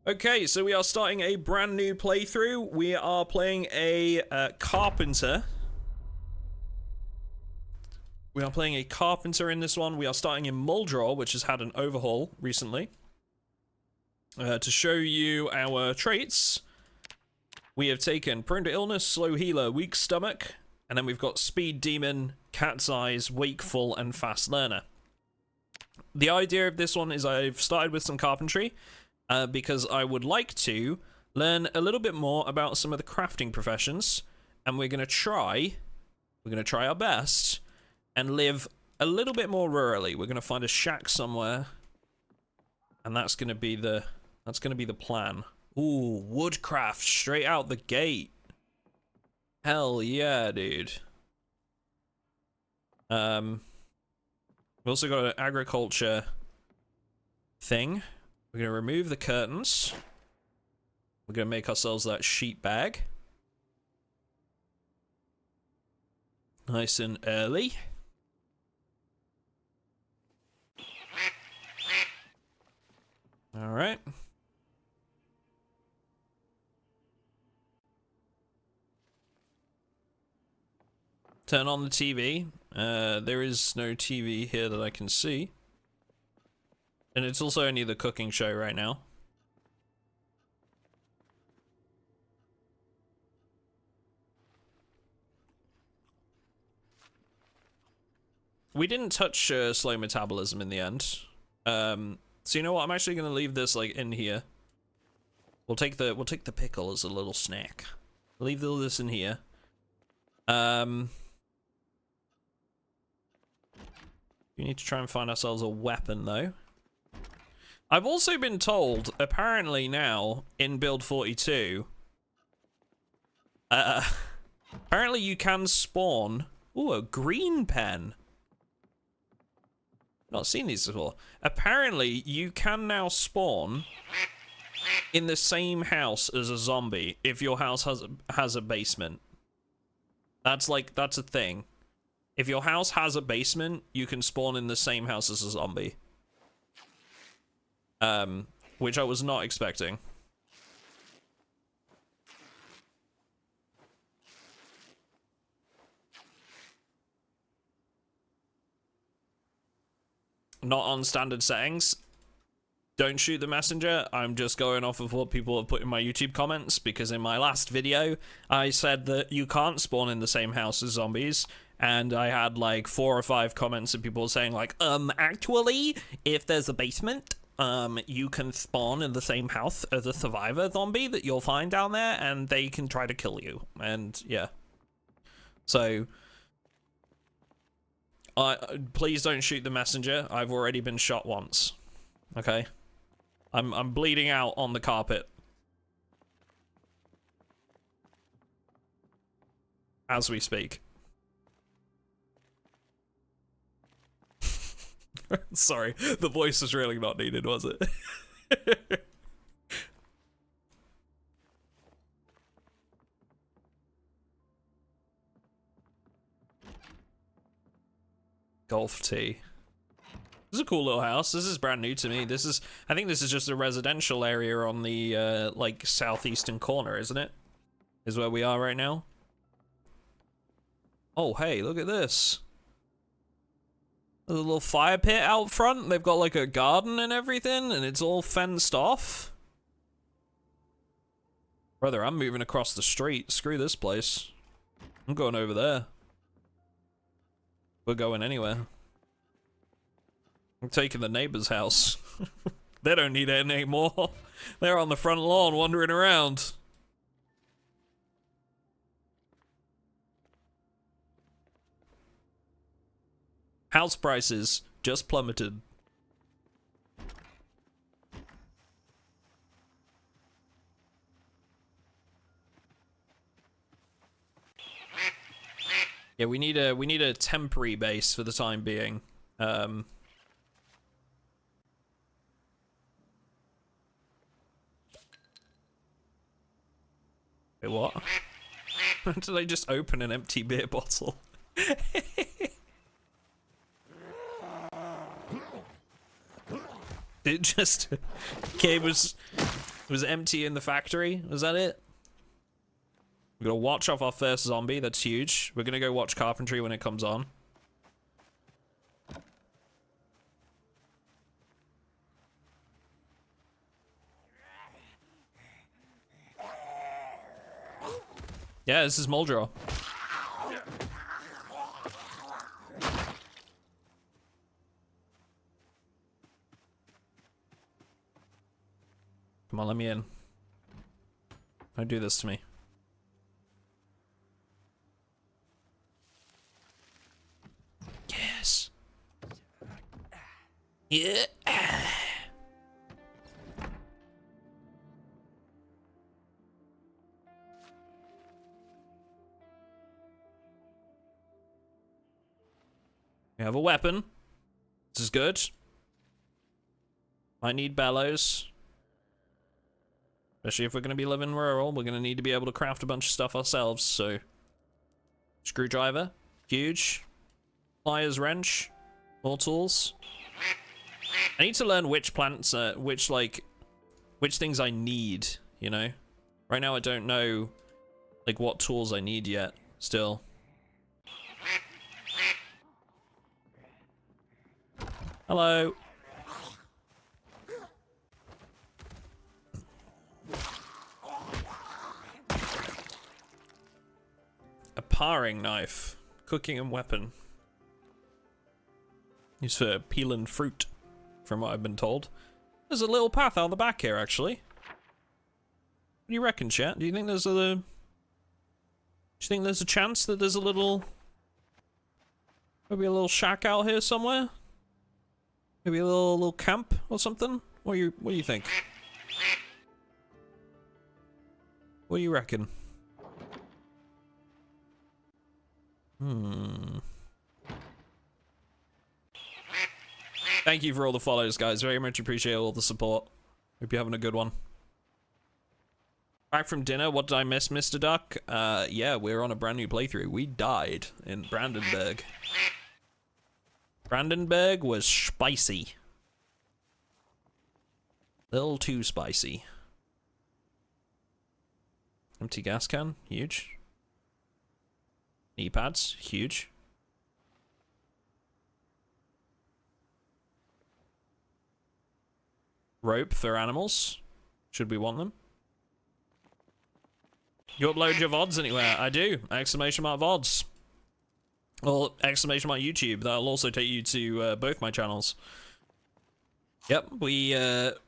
Okay, so we are starting a brand new playthrough. We are playing a carpenter. We are playing a carpenter in this one. We are starting in Muldrow, which has had an overhaul recently. To show you our traits, we have taken prone to illness, slow healer, weak stomach, and then we've got speed demon, cat's eyes, wakeful, and fast learner. The idea of this one is I've started with some carpentry. Because I would like to learn a little bit more about some of the crafting professions, and we're gonna try our best and live a little bit more rurally. We're gonna find a shack somewhere, and that's gonna be the plan. Ooh, woodcraft straight out the gate. Hell yeah, dude. We've also got an agriculture thing. We're going to remove the curtains. We're going to make ourselves that sheet bag. Nice and early. All right. Turn on the TV. There is no TV here that I can see. And it's also only the cooking show right now. We didn't touch slow metabolism in the end. So you know what? I'm actually gonna leave this like in here. We'll take the pickle as a little snack. Leave all this in here. We need to try and find ourselves a weapon though. I've also been told, apparently now, in build 42, apparently you can spawn, ooh, a green pen. Not seen these before. Apparently you can now spawn in the same house as a zombie if your house has a basement. That's a thing. If your house has a basement, you can spawn in the same house as a zombie. Which I was not expecting. Not on standard settings. Don't shoot the messenger. I'm just going off of what people have put in my YouTube comments, because in my last video, I said that you can't spawn in the same house as zombies. And I had like 4 or 5 comments of people saying like, actually, if there's a basement, you can spawn in the same house as a survivor zombie that you'll find down there, and they can try to kill you. And yeah, so please don't shoot the messenger. I've already been shot once. Okay, I'm bleeding out on the carpet as we speak. Sorry, the voice was really not needed, was it? Golf tee. This is a cool little house. This is brand new to me. I think this is just a residential area on the like southeastern corner, isn't it? Is where we are right now. Oh, hey, look at this. There's a little fire pit out front. They've got like a garden and everything, and it's all fenced off. Brother, I'm moving across the street. Screw this place. I'm going over there. We're going anywhere. I'm taking the neighbor's house. They don't need it anymore. They're on the front lawn wandering around. House prices just plummeted. Yeah, we need a temporary base for the time being. Wait, what? Did I just open an empty beer bottle? It just... Okay, it was... It was empty in the factory. Was that it? We're gonna watch off our first zombie. That's huge. We're gonna go watch carpentry when it comes on. Yeah, this is Muldrow. Come on, let me in. Don't do this to me. Yes. Yeah. We have a weapon. This is good. Might need bellows. Especially if we're going to be living rural, we're going to need to be able to craft a bunch of stuff ourselves, so... Screwdriver. Huge. Pliers, wrench. More tools. I need to learn which plants, which things I need, you know? Right now I don't know, like, what tools I need yet, still. Hello. A paring knife. Cooking and weapon. Used for peeling fruit, from what I've been told. There's a little path out the back here, actually. What do you reckon, chat? Do you think there's a chance that there's a little... Maybe a little shack out here somewhere? Maybe a little camp or something? What do you think? What do you reckon? Thank you for all the follows, guys. Very much appreciate all the support. Hope you're having a good one. Back from dinner. What did I miss, Mr. Duck? Yeah, we're on a brand new playthrough. We died in Brandenburg. Brandenburg was spicy. Little too spicy. Empty gas can. Huge. Knee pads. Huge. Rope for animals. Should we want them? You upload your VODs anywhere? I do. Exclamation mark VODs. Or exclamation mark YouTube. That'll also take you to both my channels. Yep, we have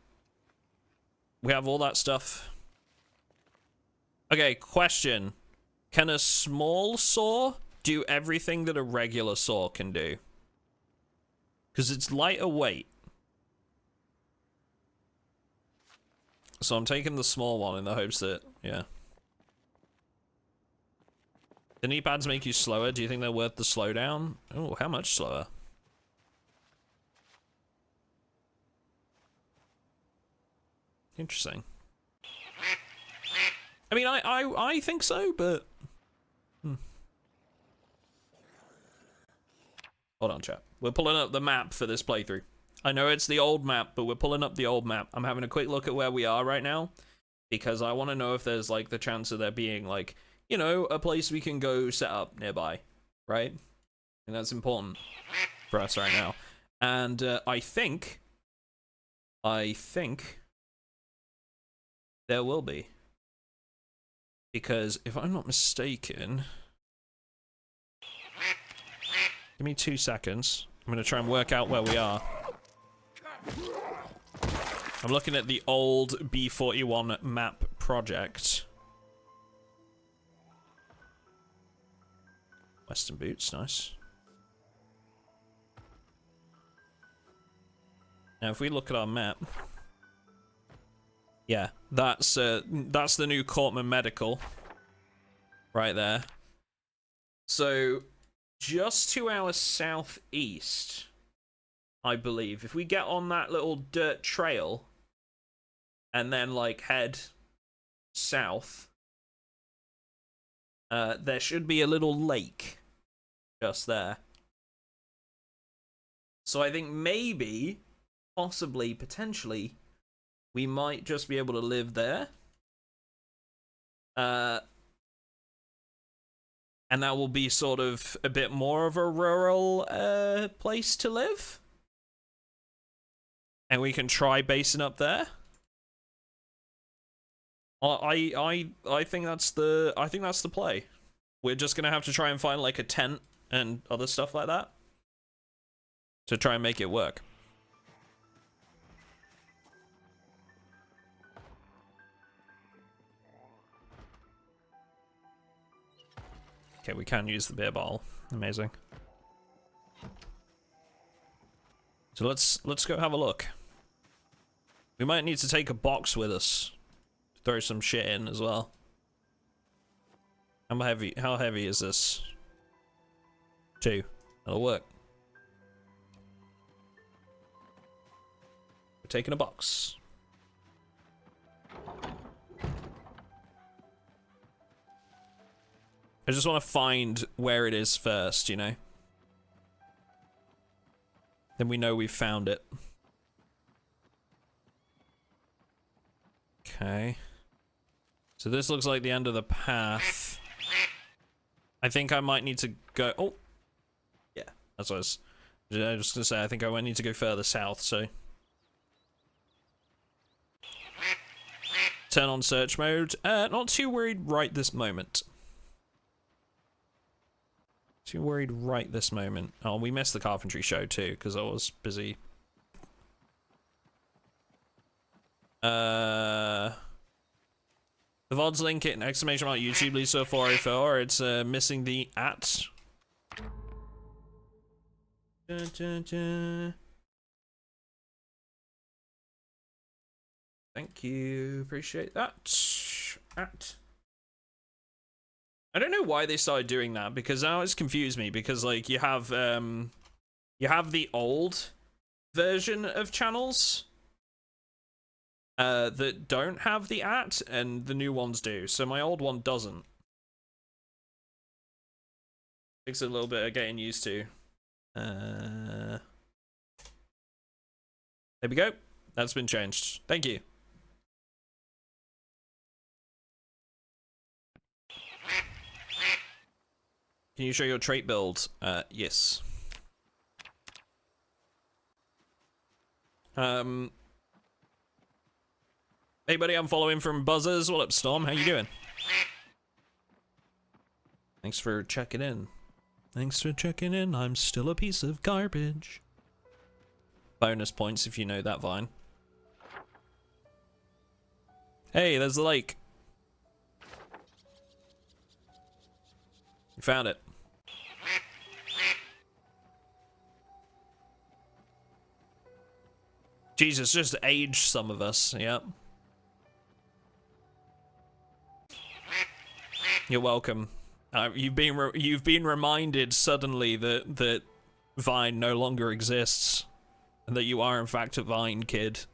all that stuff. Okay, question. Can a small saw do everything that a regular saw can do? Because it's lighter weight. So I'm taking the small one in the hopes that, yeah. The knee pads make you slower. Do you think they're worth the slowdown? Oh, how much slower? Interesting. I mean, I think so, but... Hold on, chat. We're pulling up the map for this playthrough. I know it's the old map, but we're pulling up the old map. I'm having a quick look at where we are right now, because I want to know if there's, like, the chance of there being, like, you know, a place we can go set up nearby, right? And that's important for us right now. And I think there will be. Because if I'm not mistaken... Give me 2 seconds. I'm going to try and work out where we are. I'm looking at the old B41 map project. Western boots, nice. Now, if we look at our map, yeah, that's the new Cortman Medical, right there. So, just to our southeast, I believe, if we get on that little dirt trail, and then like head south, there should be a little lake just there. So I think maybe, possibly, potentially, we might just be able to live there. And that will be sort of a bit more of a rural place to live. And we can try basing up there. I think that's the play. We're just gonna have to try and find like a tent and other stuff like that to try and make it work. Okay, we can use the beer bottle. Amazing. So let's go have a look. We might need to take a box with us. Throw some shit in as well. How heavy is this? 2. That'll work. We're taking a box. I just want to find where it is first, you know? Then we know we've found it. Okay. So this looks like the end of the path. I think I might need to go... Oh! Yeah, that's what I was just gonna say. I think I might need to go further south, so... Turn on search mode. Not too worried right this moment. Too worried right this moment. Oh, we missed the carpentry show too, because I was busy. The VODs link it, exclamation mark YouTube Lisa 404. It's missing the at. Dun, dun, dun. Thank you, appreciate that. At. I don't know why they started doing that, because now it's confused me, because like you have the old version of channels that don't have the at, and the new ones do. So my old one doesn't. Takes a little bit of getting used to. There we go. That's been changed. Thank you. Can you show your trait build? Yes. Hey buddy, I'm following from Buzzers. What up, Storm? How you doing? Thanks for checking in. Thanks for checking in. I'm still a piece of garbage. Bonus points if you know that vine. Hey, there's the lake. You found it. Jesus, just age some of us. Yep. You're welcome. You've been reminded suddenly that Vine no longer exists, and that you are in fact a Vine kid.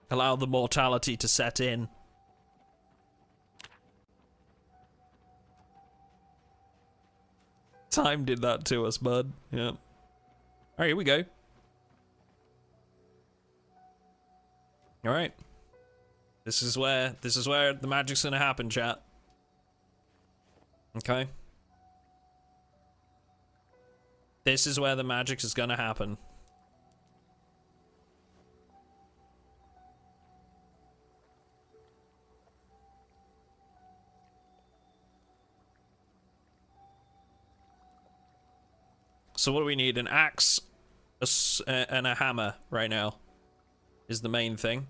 Allow the mortality to set in. Time did that to us, bud. Yep. Alright, here we go. Alright. This is where the magic's gonna happen, chat. Okay. This is where the magic is gonna happen. So what do we need? An axe and a hammer right now is the main thing.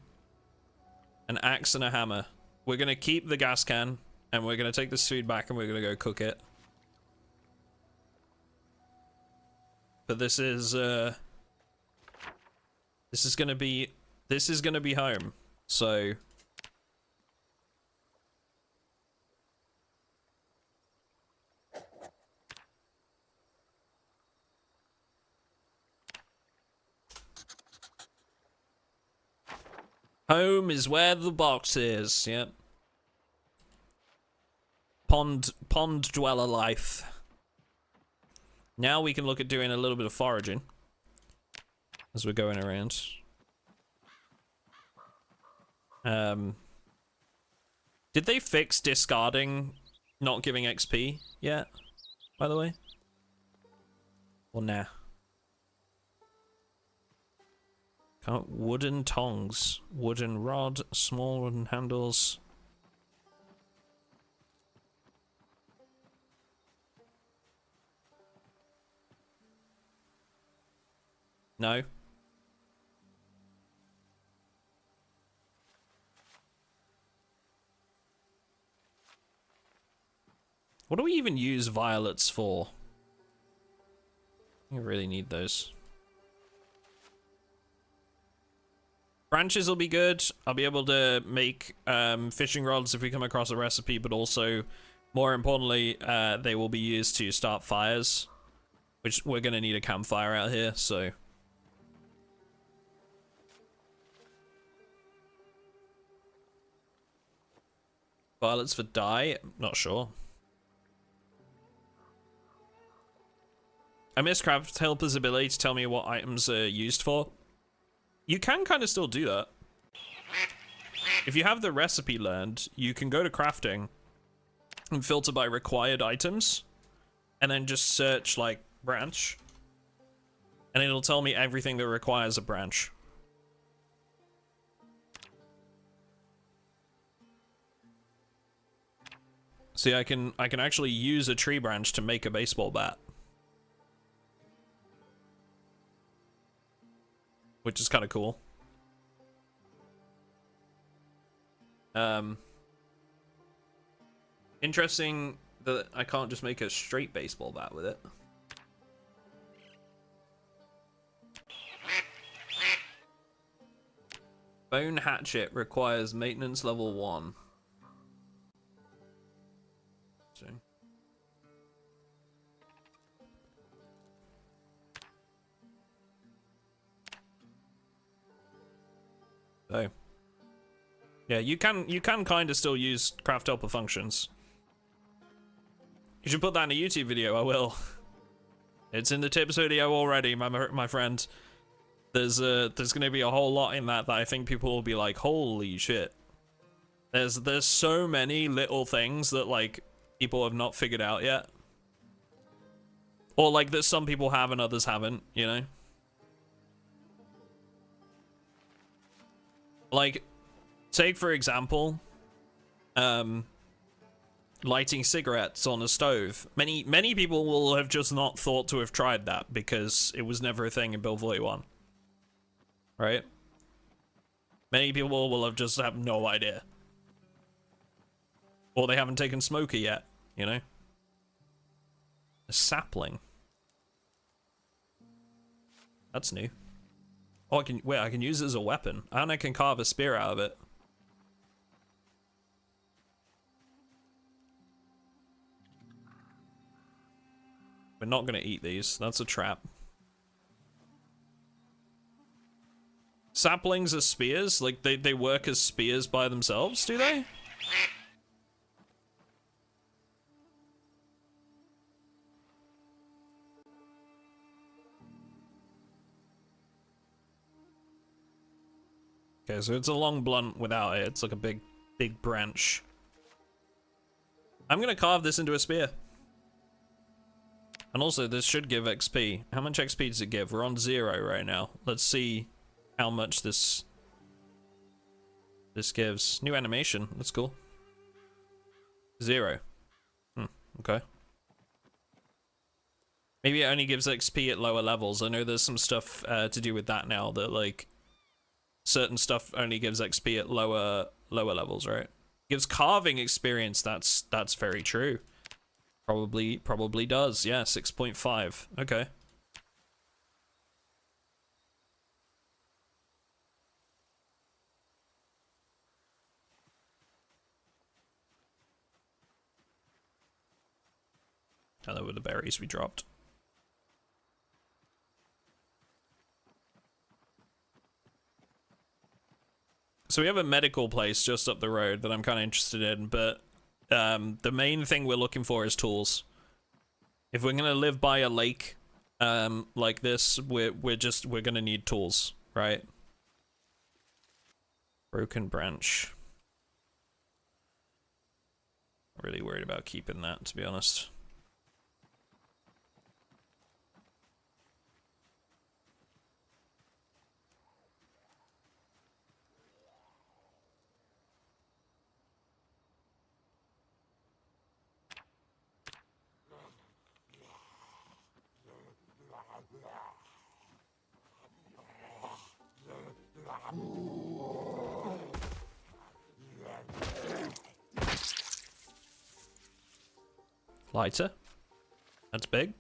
An axe and a hammer. We're gonna keep the gas can, and we're gonna take this food back, and we're gonna go cook it. But this is gonna be home. So home is where the box is. Yep. Pond dweller life. Now we can look at doing a little bit of foraging. as we're going around. Did they fix discarding not giving XP yet, by the way? Or nah? Wooden tongs, wooden rod, small wooden handles. No. What do we even use violets for? I really need those. Branches will be good. I'll be able to make fishing rods if we come across a recipe, but also, more importantly, they will be used to start fires, which we're going to need a campfire out here, so... Violets for dye? Not sure. I miss Craft Helper's ability to tell me what items are used for. You can kind of still do that. If you have the recipe learned, you can go to crafting and filter by required items, and then just search, like, branch. And it'll tell me everything that requires a branch. See, I can actually use a tree branch to make a baseball bat. Which is kind of cool. Interesting that I can't just make a straight baseball bat with it. Bone hatchet requires maintenance level 1. So, yeah, you can kind of still use craft helper functions. You should put that in a YouTube video. I will. It's in the tips video already, my friend. There's gonna be a whole lot in that I think people will be like, holy shit. There's so many little things that like people have not figured out yet, or like that some people have and others haven't. You know. Like, take for example, lighting cigarettes on a stove. Many people will have just not thought to have tried that because it was never a thing in Build 41. Right? Many people will have just have no idea. Or they haven't taken smoker yet, you know? A sapling. That's new. Oh, I can use it as a weapon, and I can carve a spear out of it. We're not gonna eat these. That's a trap. Saplings are spears? Like, they work as spears by themselves, do they? Okay, so it's a long blunt without it. It's like a big branch. I'm gonna carve this into a spear. And also, this should give XP. How much XP does it give? We're on 0 right now. Let's see how much this gives. New animation. That's cool. 0. Okay. Maybe it only gives XP at lower levels. I know there's some stuff to do with that now, that like certain stuff only gives XP at lower levels, right? Gives carving experience. That's very true. Probably does. Yeah, 6.5. Okay. Oh, that were the berries we dropped. So we have a medical place just up the road that I'm kind of interested in, but the main thing we're looking for is tools. If we're gonna live by a lake like this, we're gonna need tools, right? Broken branch. Really worried about keeping that, to be honest. Lighter. That's big.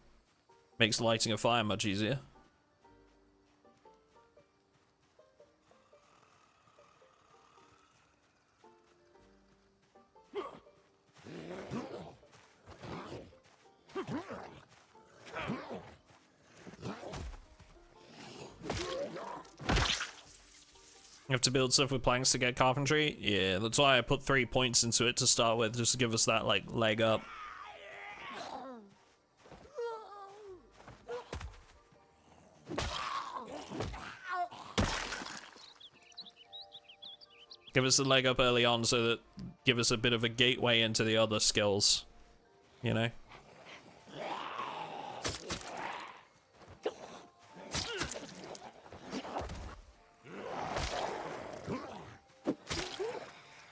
Makes lighting a fire much easier. You have to build stuff with planks to get carpentry? Yeah, that's why I put 3 points into it to start with, just to give us that, like, leg up. Give us a leg up early on so that give us a bit of a gateway into the other skills, you know?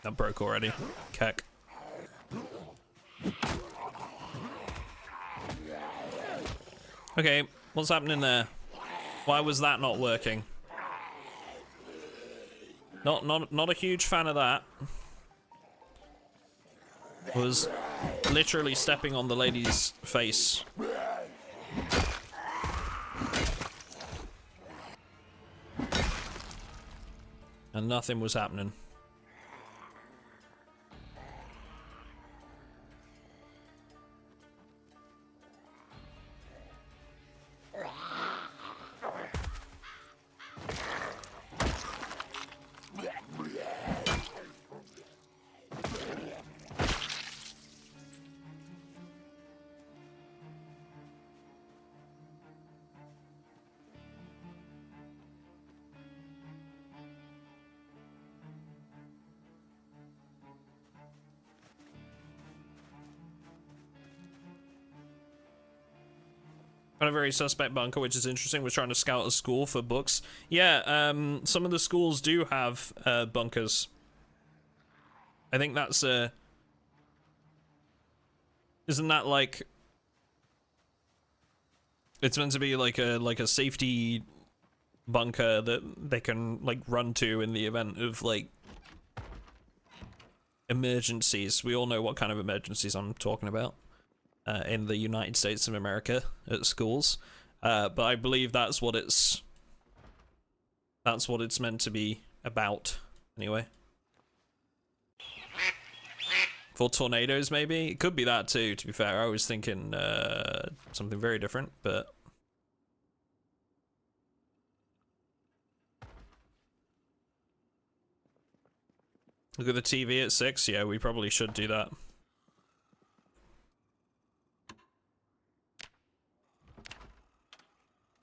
That broke already. Keck. Okay, what's happening there? Why was that not working? Not a huge fan of that. Was literally stepping on the lady's face. And nothing was happening. A very suspect bunker, which is interesting. We're trying to scout a school for books. Yeah, some of the schools do have bunkers. I think that's isn't that like it's meant to be like a safety bunker that they can like run to in the event of like emergencies. We all know what kind of emergencies I'm talking about. In the United States of America at schools, but I believe that's what it's meant to be about anyway. For tornadoes, maybe it could be that too. To be fair, I was thinking something very different, but look at the TV at 6. Yeah, we probably should do that.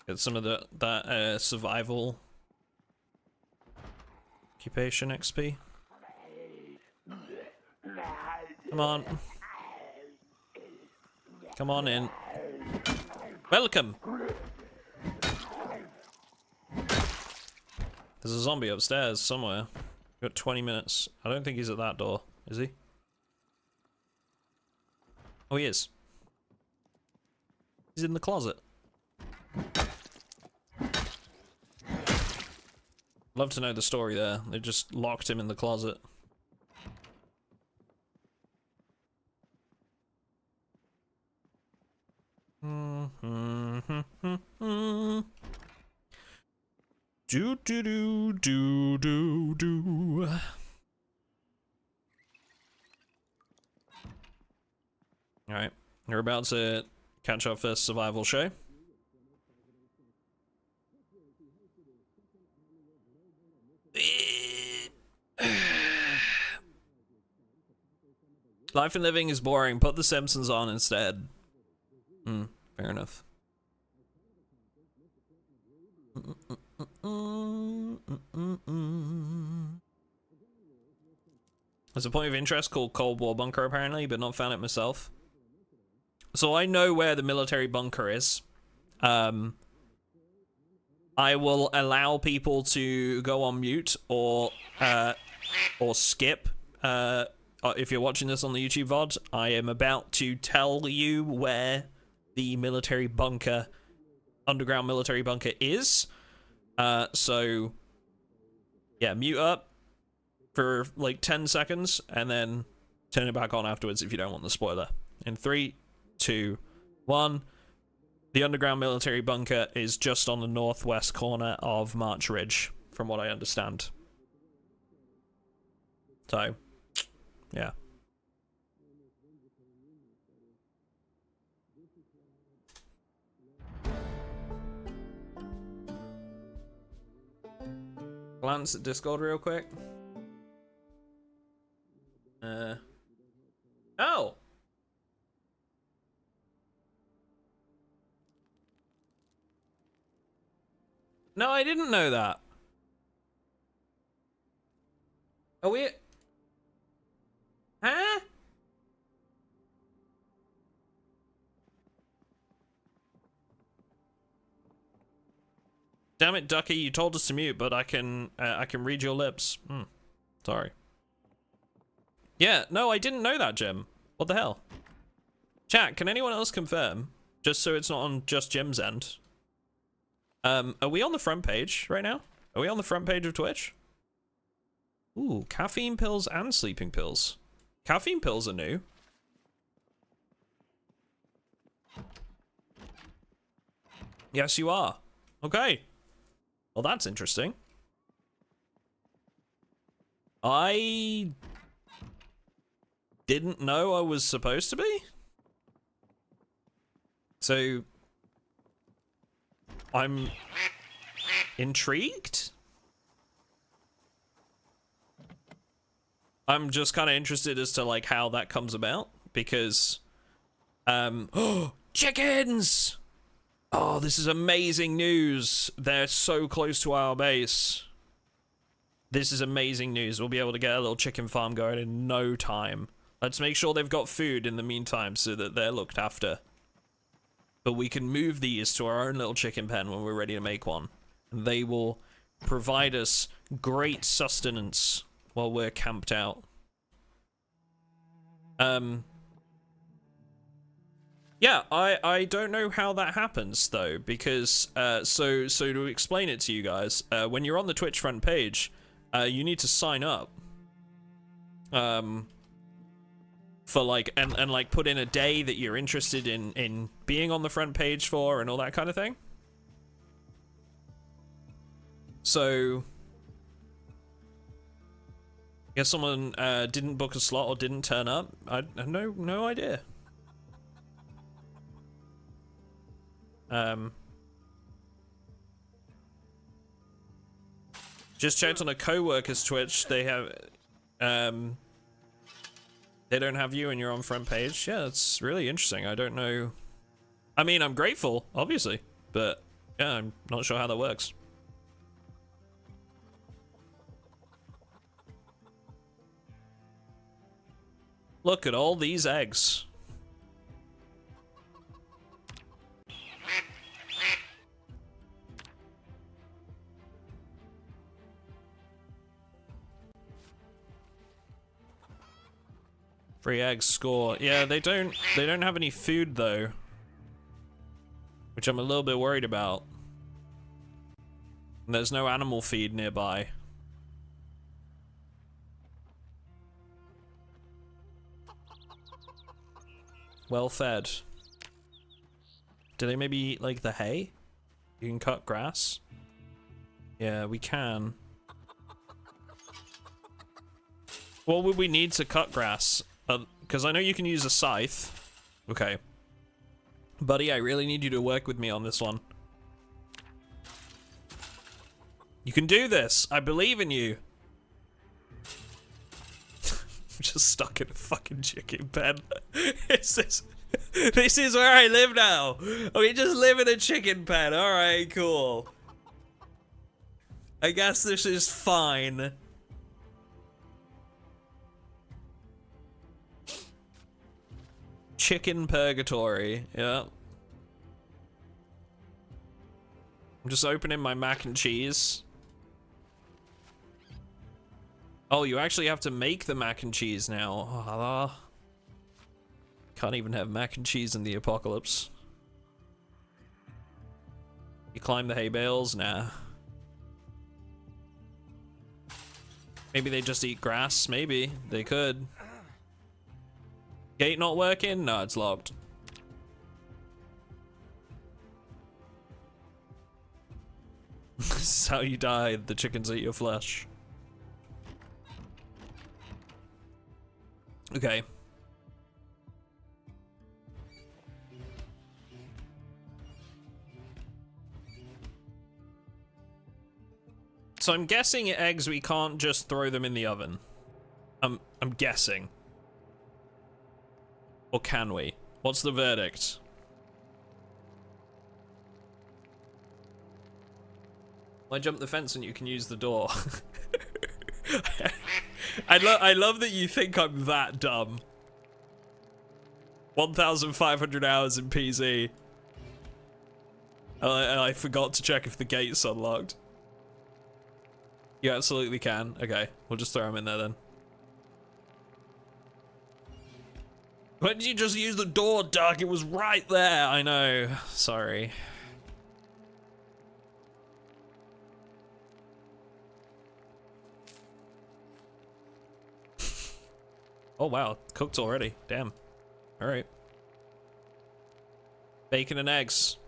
Get some of that survival occupation XP. Come on. Come on in. Welcome. There's a zombie upstairs somewhere. We've got 20 minutes. I don't think he's at that door, is he? Oh, he is. He's in the closet. Love to know the story there. They just locked him in the closet. Do do do do do do. All right, we're about to catch our first survival show. Life and living is boring. Put The Simpsons on instead. Fair enough. There's a point of interest called Cold War Bunker, apparently, but not found it myself. So I know where the military bunker is. I will allow people to go on mute or skip. If you're watching this on the YouTube VOD, I am about to tell you where the military bunker, underground military bunker is. So yeah, mute up for like 10 seconds and then turn it back on afterwards if you don't want the spoiler. In 3, 2, 1. The underground military bunker is just on the northwest corner of March Ridge, from what I understand. So, yeah. Glance at Discord real quick. Oh! No, I didn't know that. Are we... Huh? Damn it, Ducky, you told us to mute, but I can read your lips. Sorry. Yeah, no, I didn't know that, Jim. What the hell? Chat, can anyone else confirm? Just so it's not on just Jim's end. Are we on the front page right now? Are we on the front page of Twitch? Ooh, caffeine pills and sleeping pills. Caffeine pills are new. Yes, you are. Okay. Well, that's interesting. I didn't know I was supposed to be. So I'm intrigued. I'm just kind of interested as to like how that comes about because chickens! Oh, this is amazing news. They're so close to our base. This is amazing news. We'll be able to get a little chicken farm going in no time. Let's make sure they've got food in the meantime so that they're looked after. But we can move these to our own little chicken pen when we're ready to make one. And they will provide us great sustenance while we're camped out. Yeah, I don't know how that happens though, because so to explain it to you guys, when you're on the Twitch front page, you need to sign up. For like and like put in a day that you're interested in being on the front page for and all that kind of thing. So I guess someone didn't book a slot or didn't turn up. I have no idea. Just checked on a co-worker's Twitch. They have they don't have you and you're on front page. Yeah, it's really interesting. I don't know. I mean, I'm grateful, obviously, but yeah, I'm not sure how that works. Look at all these eggs. Free eggs score. Yeah, they don't have any food though, which I'm a little bit worried about. And there's no animal feed nearby. Well fed. Do they maybe eat like the hay? You can cut grass? Yeah, we can. What would we need to cut grass? Because I know you can use a scythe. Okay. Buddy, I really need you to work with me on this one. You can do this. I believe in you. I'm just stuck in a fucking chicken pen. This is where I live now. We just live in a chicken pen. Alright, cool. I guess this is fine. Chicken purgatory, yeah. I'm just opening my mac and cheese. Oh, you actually have to make the mac and cheese now. Can't even have mac and cheese in the apocalypse. You climb the hay bales? Nah. Maybe they just eat grass? Maybe. They could. Gate not working? No, it's locked. This is how you die. The chickens eat your flesh. Okay. So I'm guessing eggs, we can't just throw them in the oven. I'm guessing. Or can we? What's the verdict? I jump the fence and you can use the door. I love that you think I'm that dumb. 1,500 hours in PZ. And I forgot to check if the gate's unlocked. You absolutely can. Okay, we'll just throw him in there then. Why didn't you just use the door, Duck? It was right there. I know. Sorry. Oh, wow. Cooked already. Damn. All right. Bacon and eggs.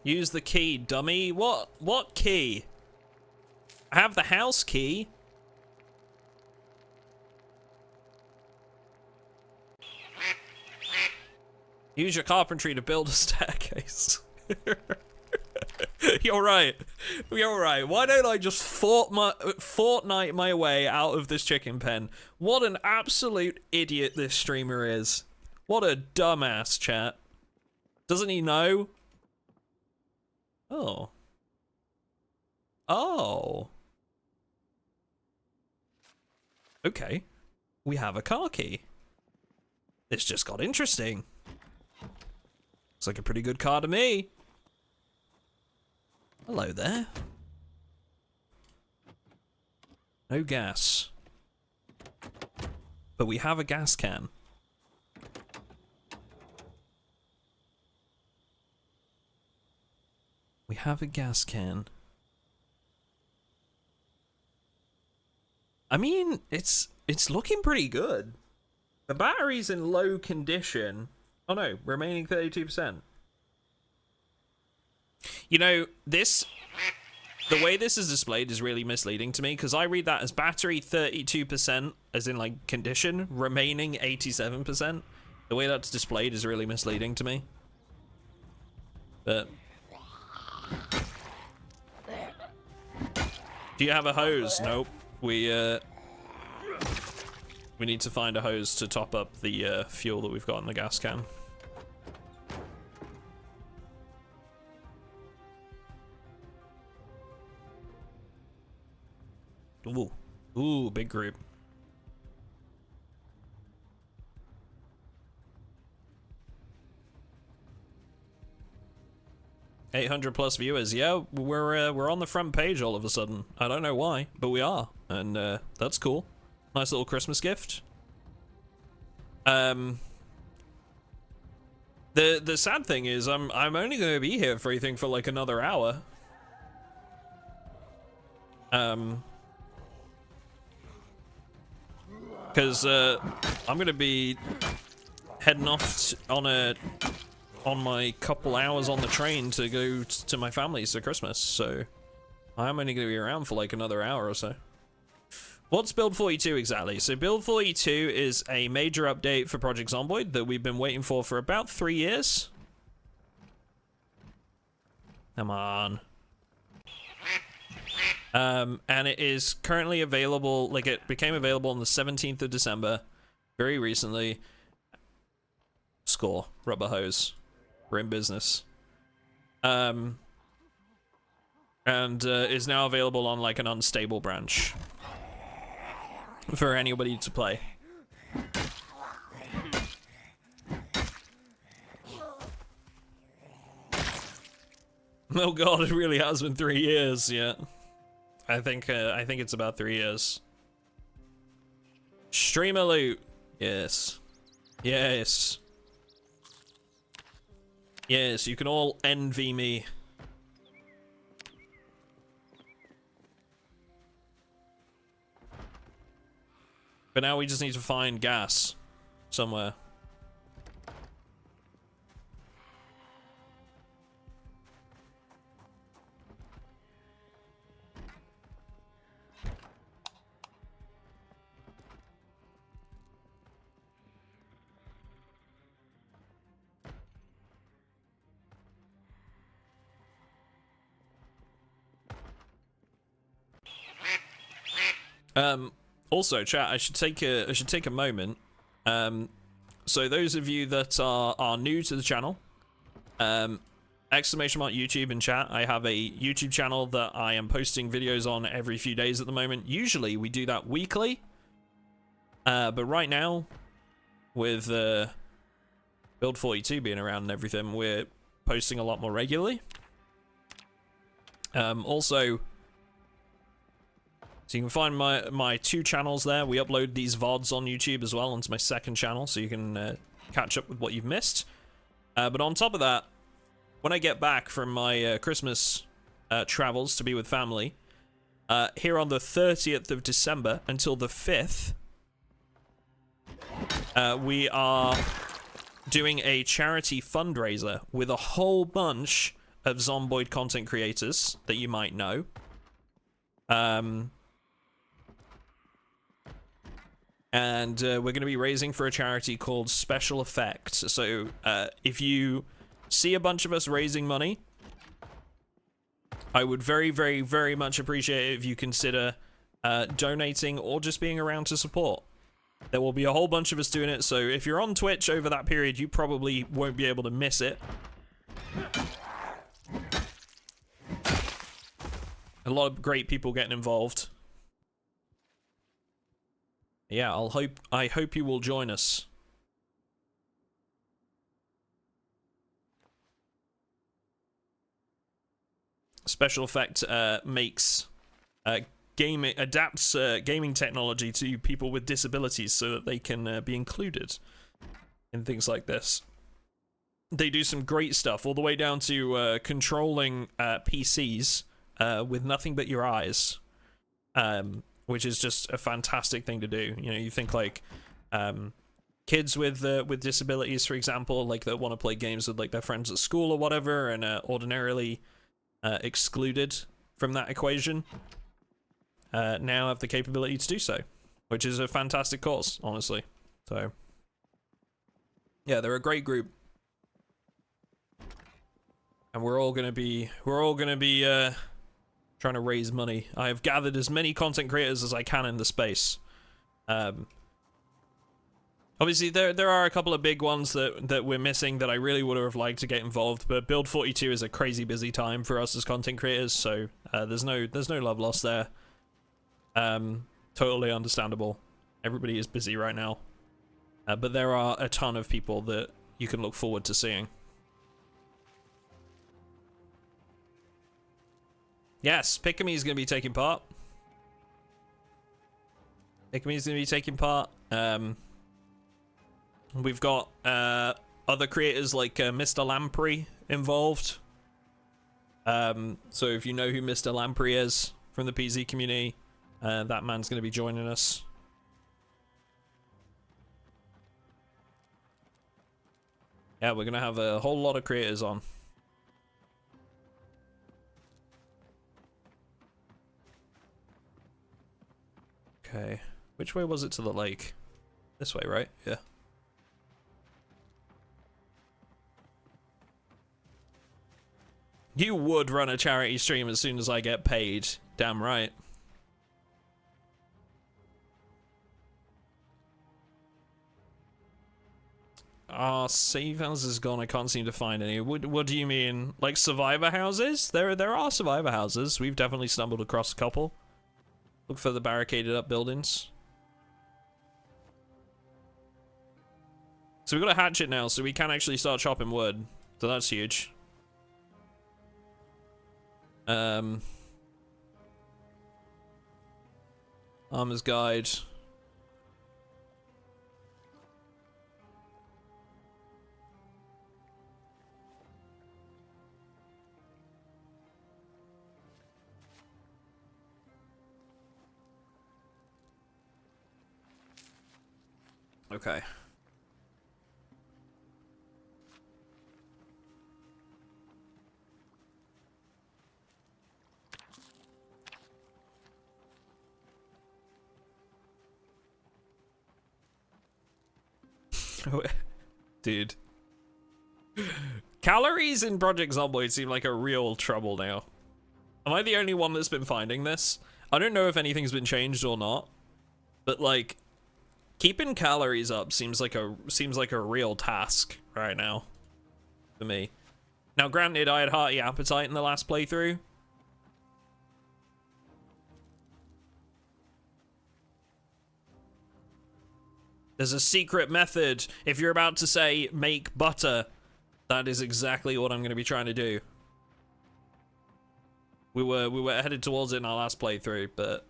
Use the key, dummy. What key? I have the house key. Use your carpentry to build a staircase. You're right. You're right. Why don't I just Fortnite my way out of this chicken pen? What an absolute idiot this streamer is. What a dumbass, chat. Doesn't he know? Oh. Oh. Okay. We have a car key. This just got interesting. Looks like a pretty good car to me. Hello there. No gas. But we have a gas can. We have a gas can. I mean, it's looking pretty good. The battery's in low condition. Oh no, remaining 32%. You know, the way this is displayed is really misleading to me, because I read that as battery 32%, as in like condition, remaining 87%. The way that's displayed is really misleading to me. But do you have a hose? Nope. We need to find a hose to top up the fuel that we've got in the gas can. Ooh. Ooh, big group. +800 viewers. Yeah, we're on the front page all of a sudden. I don't know why, but we are, and that's cool. Nice little Christmas gift. The sad thing is I'm only going to be here for anything for like another hour. Because I'm gonna be heading off on my couple hours on the train to go to my family's for Christmas, so I'm only gonna be around for like another hour or so. What's Build 42 exactly? So Build 42 is a major update for Project Zomboid that we've been waiting for about 3 years. Come on. And it is currently available, like it became available on the 17th of December, very recently. Score, rubber hose. We're in business. and is now available on like an unstable branch for anybody to play. Oh god, it really has been 3 years. Yeah, I think it's about 3 years. Streamer loot. Yes. Yes. Yes, you can all envy me. But now we just need to find gas somewhere. Also, chat, I should take a moment. So those of you that are new to the channel, exclamation mark YouTube in chat. I have a YouTube channel that I am posting videos on every few days at the moment. Usually we do that weekly, but right now, with Build 42 being around and everything, we're posting a lot more regularly. Also, so you can find my 2 channels there. We upload these VODs on YouTube as well onto my 2nd channel, so you can catch up with what you've missed. But on top of that, when I get back from my Christmas travels to be with family, here on the 30th of December until the 5th, we are doing a charity fundraiser with a whole bunch of Zomboid content creators that you might know. And we're going to be raising for a charity called Special Effects. So if you see a bunch of us raising money, I would very, very, very much appreciate it if you consider donating or just being around to support. There will be a whole bunch of us doing it, so if you're on Twitch over that period, you probably won't be able to miss it. A lot of great people getting involved. Yeah, I hope you will join us. Special Effect makes adapts gaming technology to people with disabilities so that they can be included in things like this. They do some great stuff, all the way down to controlling PCs with nothing but your eyes, which is just a fantastic thing to do. You know, you think like kids with disabilities, for example, like that want to play games with like their friends at school or whatever, and ordinarily excluded from that equation, now have the capability to do so, which is a fantastic cause, honestly. So yeah, they're a great group, and we're all gonna be trying to raise money. I have gathered as many content creators as I can in the space. Obviously, there are a couple of big ones that we're missing that I really would have liked to get involved, but Build 42 is a crazy busy time for us as content creators, so there's no love lost there. Totally understandable. Everybody is busy right now, but there are a ton of people that you can look forward to seeing. Yes, Pikami is going to be taking part. Pikami is going to be taking part. We've got other creators like Mr. Lamprey involved. So if you know who Mr. Lamprey is from the PZ community, that man's going to be joining us. Yeah, we're going to have a whole lot of creators on. Okay, which way was it to the lake? This way, right? Yeah. You would run a charity stream as soon as I get paid. Damn right. Our safe house is gone. I can't seem to find any. What do you mean? Like survivor houses? There are survivor houses. We've definitely stumbled across a couple. Look for the barricaded up buildings. So we've got a hatchet now, so we can actually start chopping wood. So that's huge. Armor's guide. Okay. Dude. Calories in Project Zomboid seem like a real trouble now. Am I the only one that's been finding this? I don't know if anything's been changed or not, but like keeping calories up seems like a real task right now for me. Now granted, I had hearty appetite in the last playthrough. There's a secret method. If you're about to say make butter, that is exactly what I'm going to be trying to do. We were headed towards it in our last playthrough, but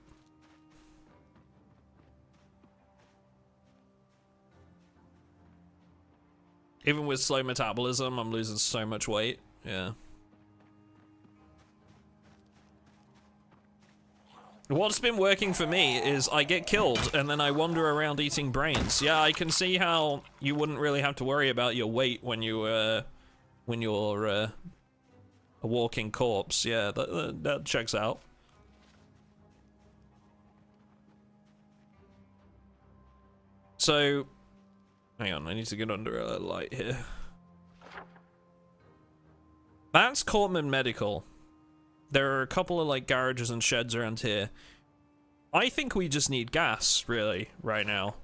even with slow metabolism, I'm losing so much weight. Yeah. What's been working for me is I get killed and then I wander around eating brains. Yeah, I can see how you wouldn't really have to worry about your weight when you're a walking corpse. Yeah, that checks out. So, hang on, I need to get under a light here. That's Cortman Medical. There are a couple of like garages and sheds around here. I think we just need gas, really, right now.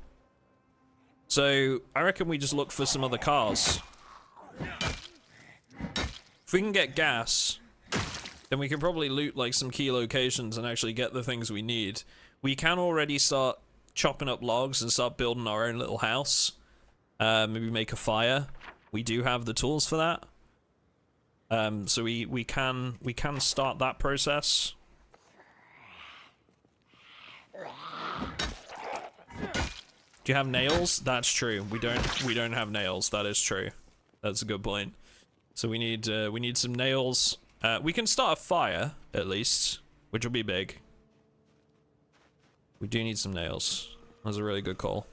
So I reckon we just look for some other cars. If we can get gas, then we can probably loot like some key locations and actually get the things we need. We can already start chopping up logs and start building our own little house. Maybe make a fire. We do have the tools for that. So we can start that process. Do you have nails? That's true. We don't have nails. That is true. That's a good point. So we need some nails. We can start a fire at least, which will be big. We do need some nails. That's a really good call.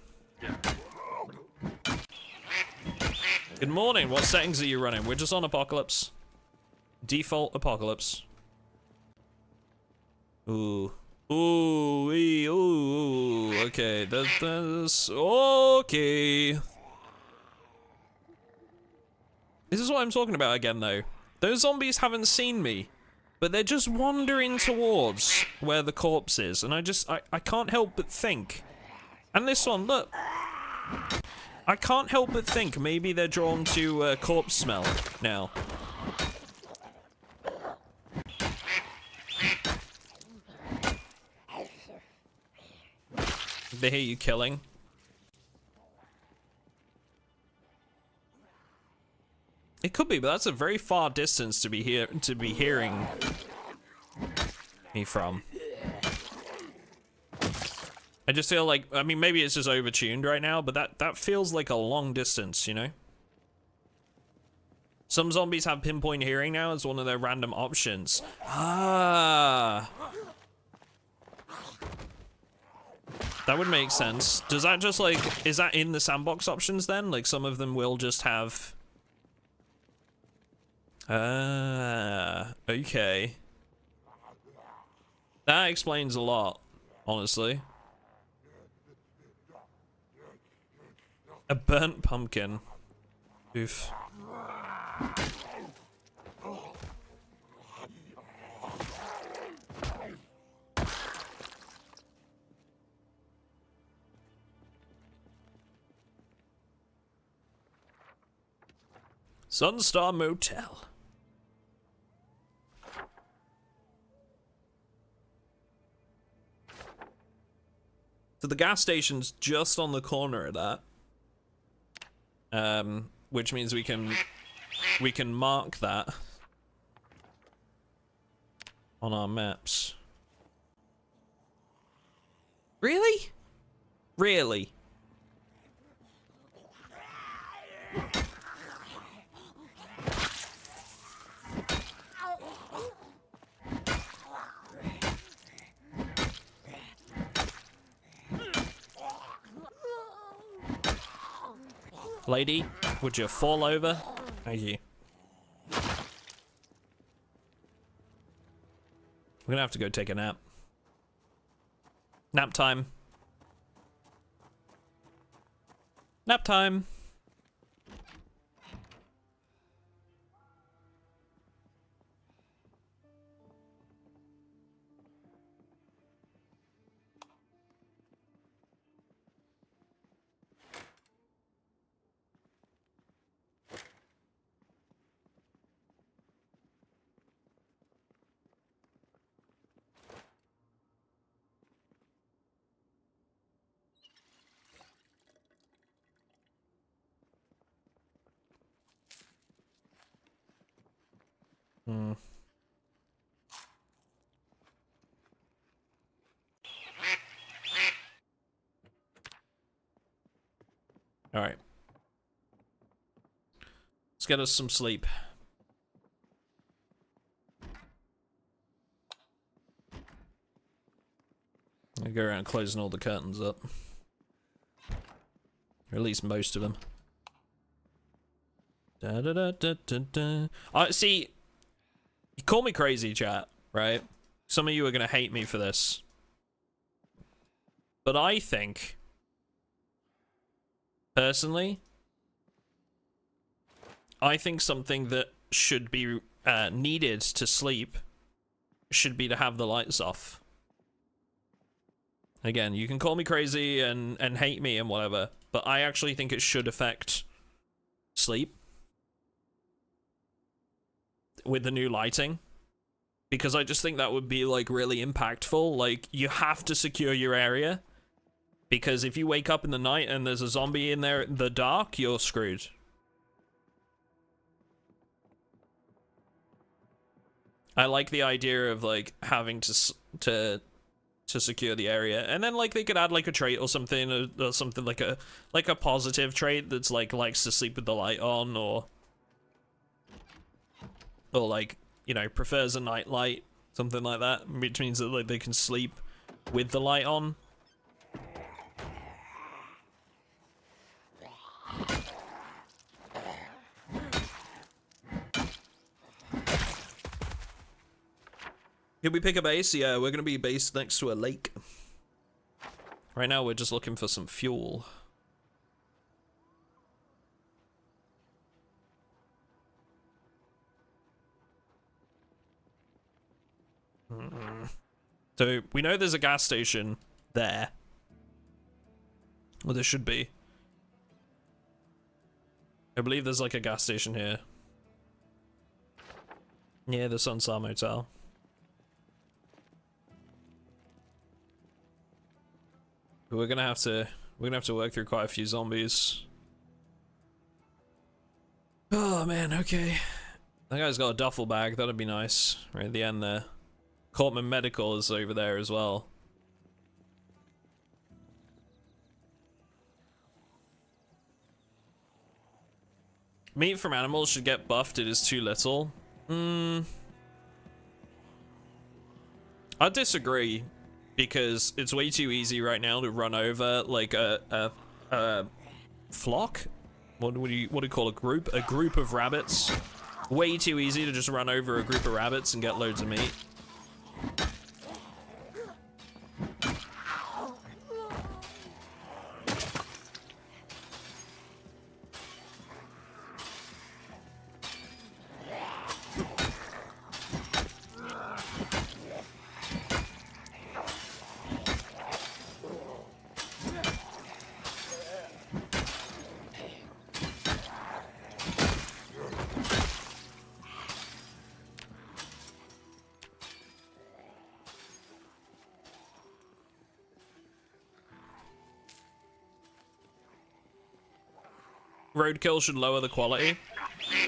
Good morning. What settings are you running? We're just on Apocalypse. Default Apocalypse. Ooh. Ooh, ooh, okay, that's okay. This is what I'm talking about again, though. Those zombies haven't seen me, but they're just wandering towards where the corpse is, and I can't help but think. And this one, look. I can't help but think maybe they're drawn to corpse smell now. They hear you killing. It could be, but that's a very far distance to be hearing me from. I just feel like, I mean, maybe it's just overtuned right now, but that feels like a long distance, you know? Some zombies have pinpoint hearing now as one of their random options. Ah. That would make sense. Does that just like, is that in the sandbox options then? Like some of them will just have... okay. That explains a lot, honestly. A burnt pumpkin. Oof. Sunstar Motel. So the gas station's just on the corner of that. Which means we can mark that on our maps. Really? Really? Lady, would you fall over? Thank you. We're gonna have to go take a nap. Nap time. Nap time. All right. Let's get us some sleep. I go around closing all the curtains up. Or at least most of them. Da da da da da da. See, you call me crazy, chat, right? Some of you are gonna hate me for this. But I think, personally, I think something that should be needed to sleep should be to have the lights off. Again, you can call me crazy and hate me and whatever, but I actually think it should affect sleep with the new lighting, because I just think that would be like really impactful. Like, you have to secure your area, because if you wake up in the night and there's a zombie in there in the dark, you're screwed. I like the idea of like having to secure the area, and then like they could add like a trait or something, or something like a positive trait that's like likes to sleep with the light on, or like, you know, prefers a night light, something like that, which means that like they can sleep with the light on. Can we pick a base? Yeah, we're gonna be based next to a lake. Right now we're just looking for some fuel. So we know there's a gas station there. Well, there should be. I believe there's like a gas station here. Yeah, the Sunstar Motel. We're gonna have to work through quite a few zombies. Oh man, okay. That guy's got a duffel bag, that'd be nice. Right at the end there. Cortman Medical is over there as well. Meat from animals should get buffed, it is too little. I disagree, because it's way too easy right now to run over like a flock. What do you call a group? A group of rabbits. Way too easy to just run over a group of rabbits and get loads of meat. roadkill should lower the quality.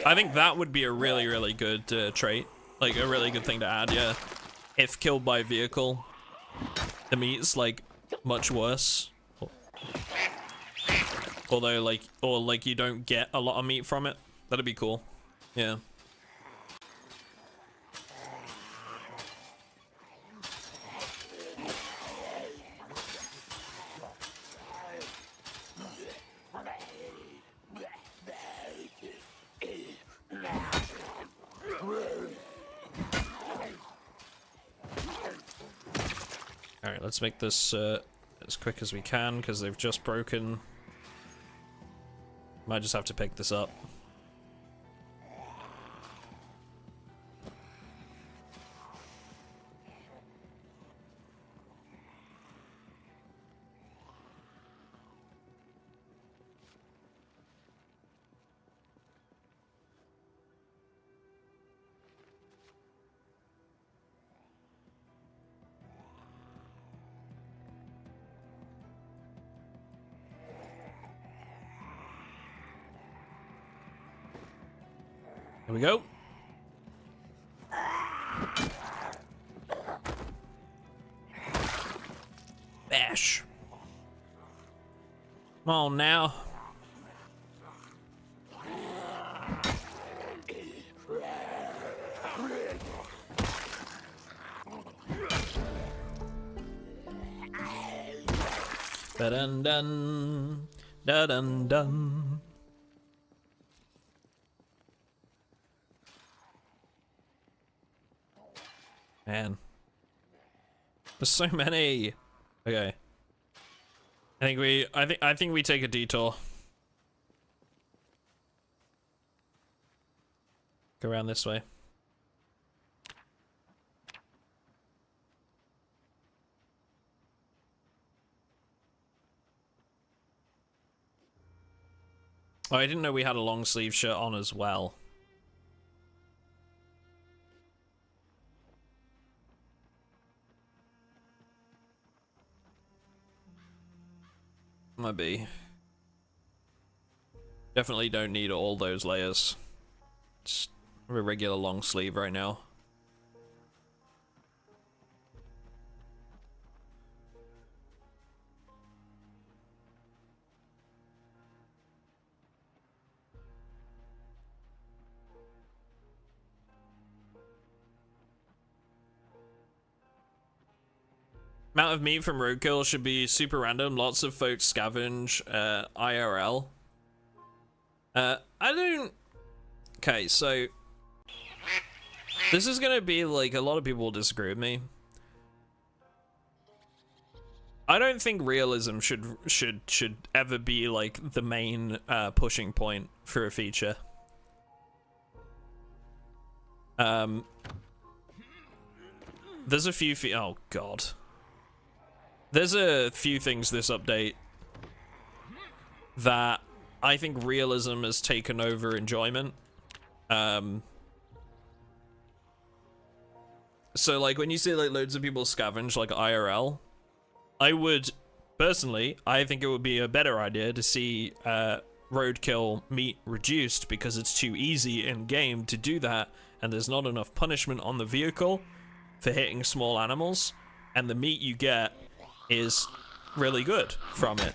I think that would be a really, really good trait. Like, a really good thing to add, yeah. If killed by vehicle, the meat's, like, much worse. Although, like, or, like, you don't get a lot of meat from it. That'd be cool. Yeah. Alright, let's make this as quick as we can, because they've just broken. Might just have to pick this up. Here we go. Bash. Come on now. Da-dun-dun. Da-dun-dun. Man, there's so many. Okay, I think we take a detour. Go around this way. Oh, I didn't know we had a long sleeve shirt on as well. Might be. Definitely don't need all those layers. Just a regular long sleeve right now. Amount of meat from roadkill should be super random. Lots of folks scavenge IRL. I don't... Okay, so... This is gonna be like, a lot of people will disagree with me. I don't think realism should ever be like the main pushing point for a feature. There's a few oh god. There's a few things this update that I think realism has taken over enjoyment. So like when you see like loads of people scavenge like IRL, I would personally, I think it would be a better idea to see roadkill meat reduced, because it's too easy in game to do that, and there's not enough punishment on the vehicle for hitting small animals, and the meat you get is really good from it,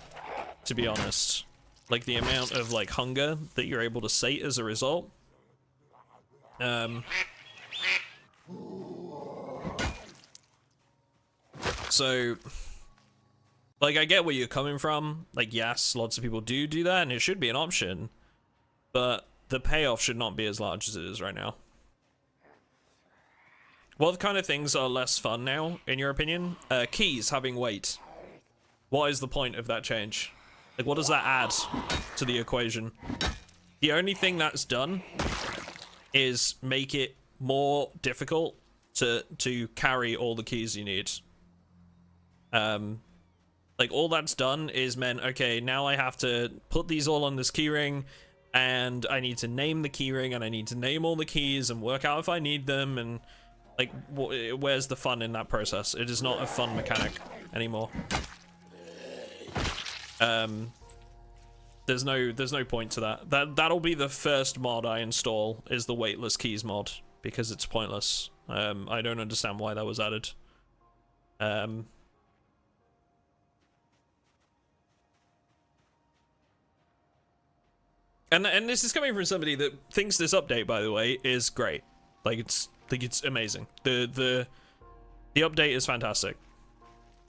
to be honest. Like the amount of like hunger that you're able to sate as a result. So like I get where you're coming from. Like yes, lots of people do that and it should be an option, but the payoff should not be as large as it is right now. What kind of things are less fun now, in your opinion? Keys having weight. What is the point of that change? Like, what does that add to the equation? The only thing that's done is make it more difficult to carry all the keys you need. Like, all that's done is meant, okay, now I have to put these all on this keyring, and I need to name the keyring, and I need to name all the keys, and work out if I need them, and... Like, where's the fun in that process? It is not a fun mechanic anymore. There's no point to that. That'll be the first mod I install, is the weightless keys mod, because it's pointless. I don't understand why that was added. And this is coming from somebody that thinks this update, by the way, is great. Like it's amazing. The update is fantastic.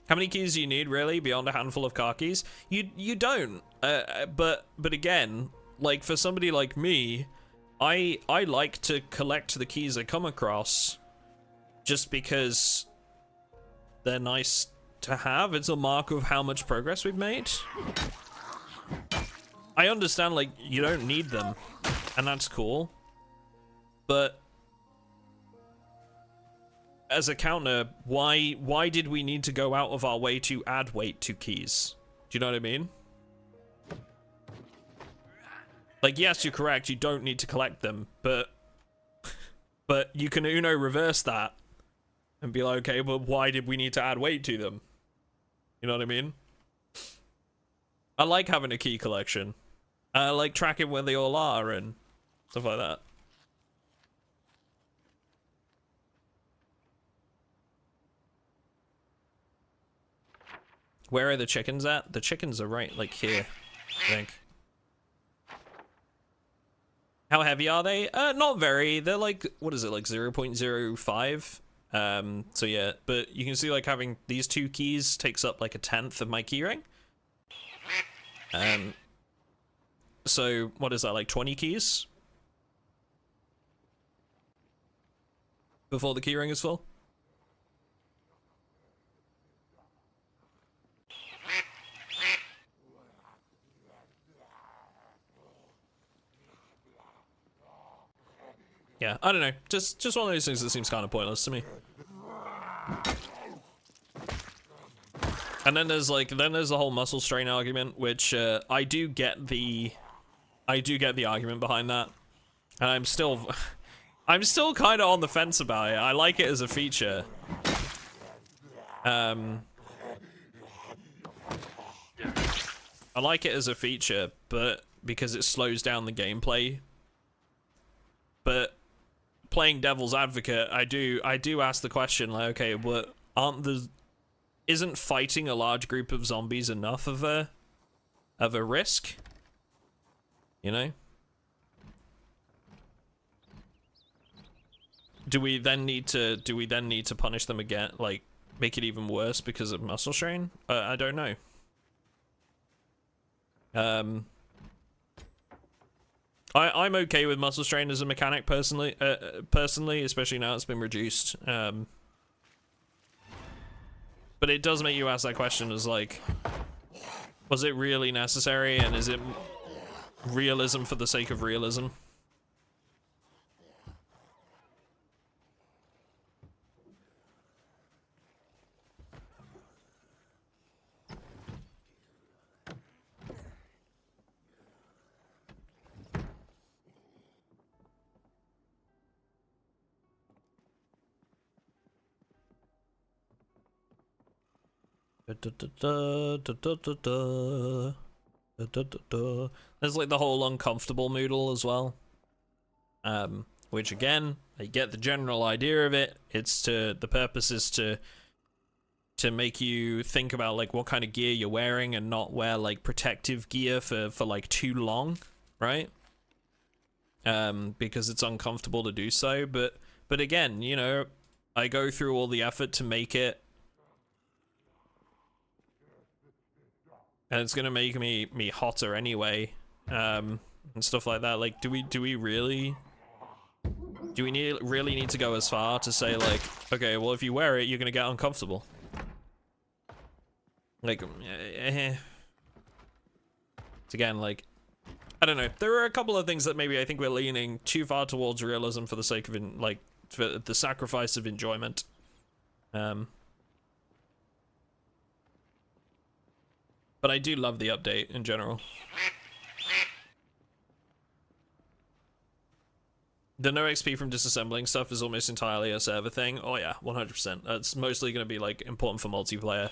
How many keys do you need, really, beyond a handful of car keys? You don't. But again, like for somebody like me, I like to collect the keys I come across, just because they're nice to have. It's a mark of how much progress we've made. I understand, like, you don't need them, and that's cool, but as a counter, why did we need to go out of our way to add weight to keys? Do you know what I mean? Like, yes, you're correct, you don't need to collect them, but you can Uno reverse that and be like, okay, but why did we need to add weight to them? You know what I mean? I like having a key collection. I like tracking where they all are and stuff like that. Where are the chickens at? The chickens are right, like, here, I think. How heavy are they? Not very. They're like, what is it, like 0.05? So yeah, but you can see, like, having these two keys takes up like 1/10 of my keyring. So what is that, like 20 keys? Before the keyring is full? Yeah, I don't know. Just one of those things that seems kind of pointless to me. And then there's the whole muscle strain argument, which I do get the argument behind that, and I'm still kind of on the fence about it. I like it as a feature. I like it as a feature, but because it slows down the gameplay. But playing devil's advocate, I do ask the question, like, okay, but isn't fighting a large group of zombies enough of a risk? You know? Do we then need to punish them again, like make it even worse because of muscle strain? I don't know. I'm okay with muscle strain as a mechanic personally, especially now it's been reduced. But it does make you ask that question, as like, was it really necessary, and is it realism for the sake of realism? There's like the whole uncomfortable moodle as well, which again, I get the general idea of it. The purpose is to make you think about like what kind of gear you're wearing and not wear like protective gear for like too long, right? Because it's uncomfortable to do so. But again, you know, I go through all the effort to make it, and it's gonna make me hotter anyway, and stuff like that. Like, do we really need to go as far to say like, okay, well, if you wear it, you're gonna get uncomfortable? Like, it's again, like, I don't know. There are a couple of things that maybe I think we're leaning too far towards realism for the sake of for the sacrifice of enjoyment. But I do love the update in general. The no XP from disassembling stuff is almost entirely a server thing. Oh yeah, 100%. That's mostly going to be like important for multiplayer.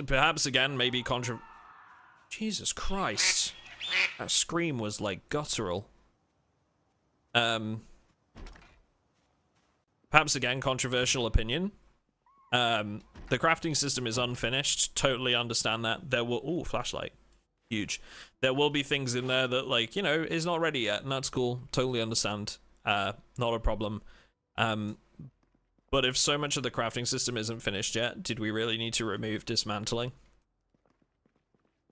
perhaps again, maybe Jesus Christ. That scream was like guttural. Perhaps again, controversial opinion. The crafting system is unfinished. Totally understand that. There will... Ooh, flashlight. Huge. There will be things in there that, like, you know, is not ready yet, and that's cool. Totally understand. Not a problem. But if so much of the crafting system isn't finished yet, did we really need to remove dismantling?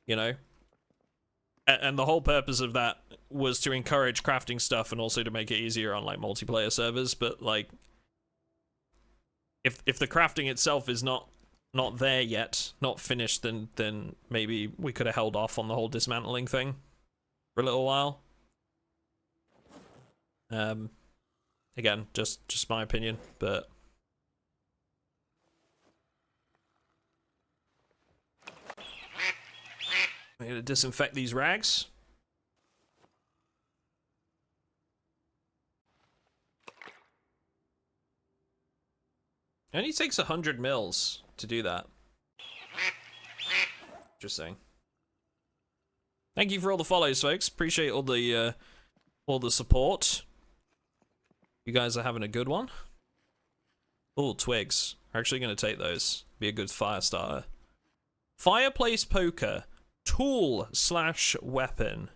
You know? And the whole purpose of that was to encourage crafting stuff and also to make it easier on, like, multiplayer servers, but, like, if the crafting itself is not there yet, not finished, then maybe we could have held off on the whole dismantling thing for a little while. Again, just my opinion, but I'm gonna disinfect these rags. It only takes 100 mils to do that. Interesting. Thank you for all the follows, folks. Appreciate all the support. You guys are having a good one. Oh, twigs. We're actually going to take those. Be a good fire starter. Fireplace poker. Tool/weapon.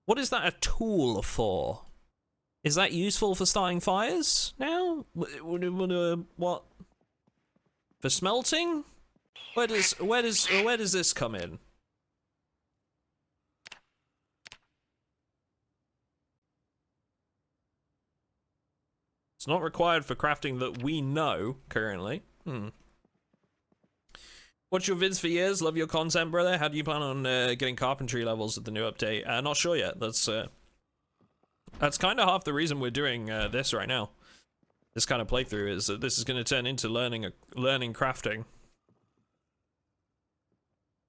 What is that a tool for? Is that useful for starting fires now? What? For smelting? Where does this come in? It's not required for crafting that we know currently. Watch your vids for years. Love your content, brother. How do you plan on getting carpentry levels with the new update? Not sure yet. That's kind of half the reason we're doing this right now. This kind of playthrough is that this is going to turn into learning crafting.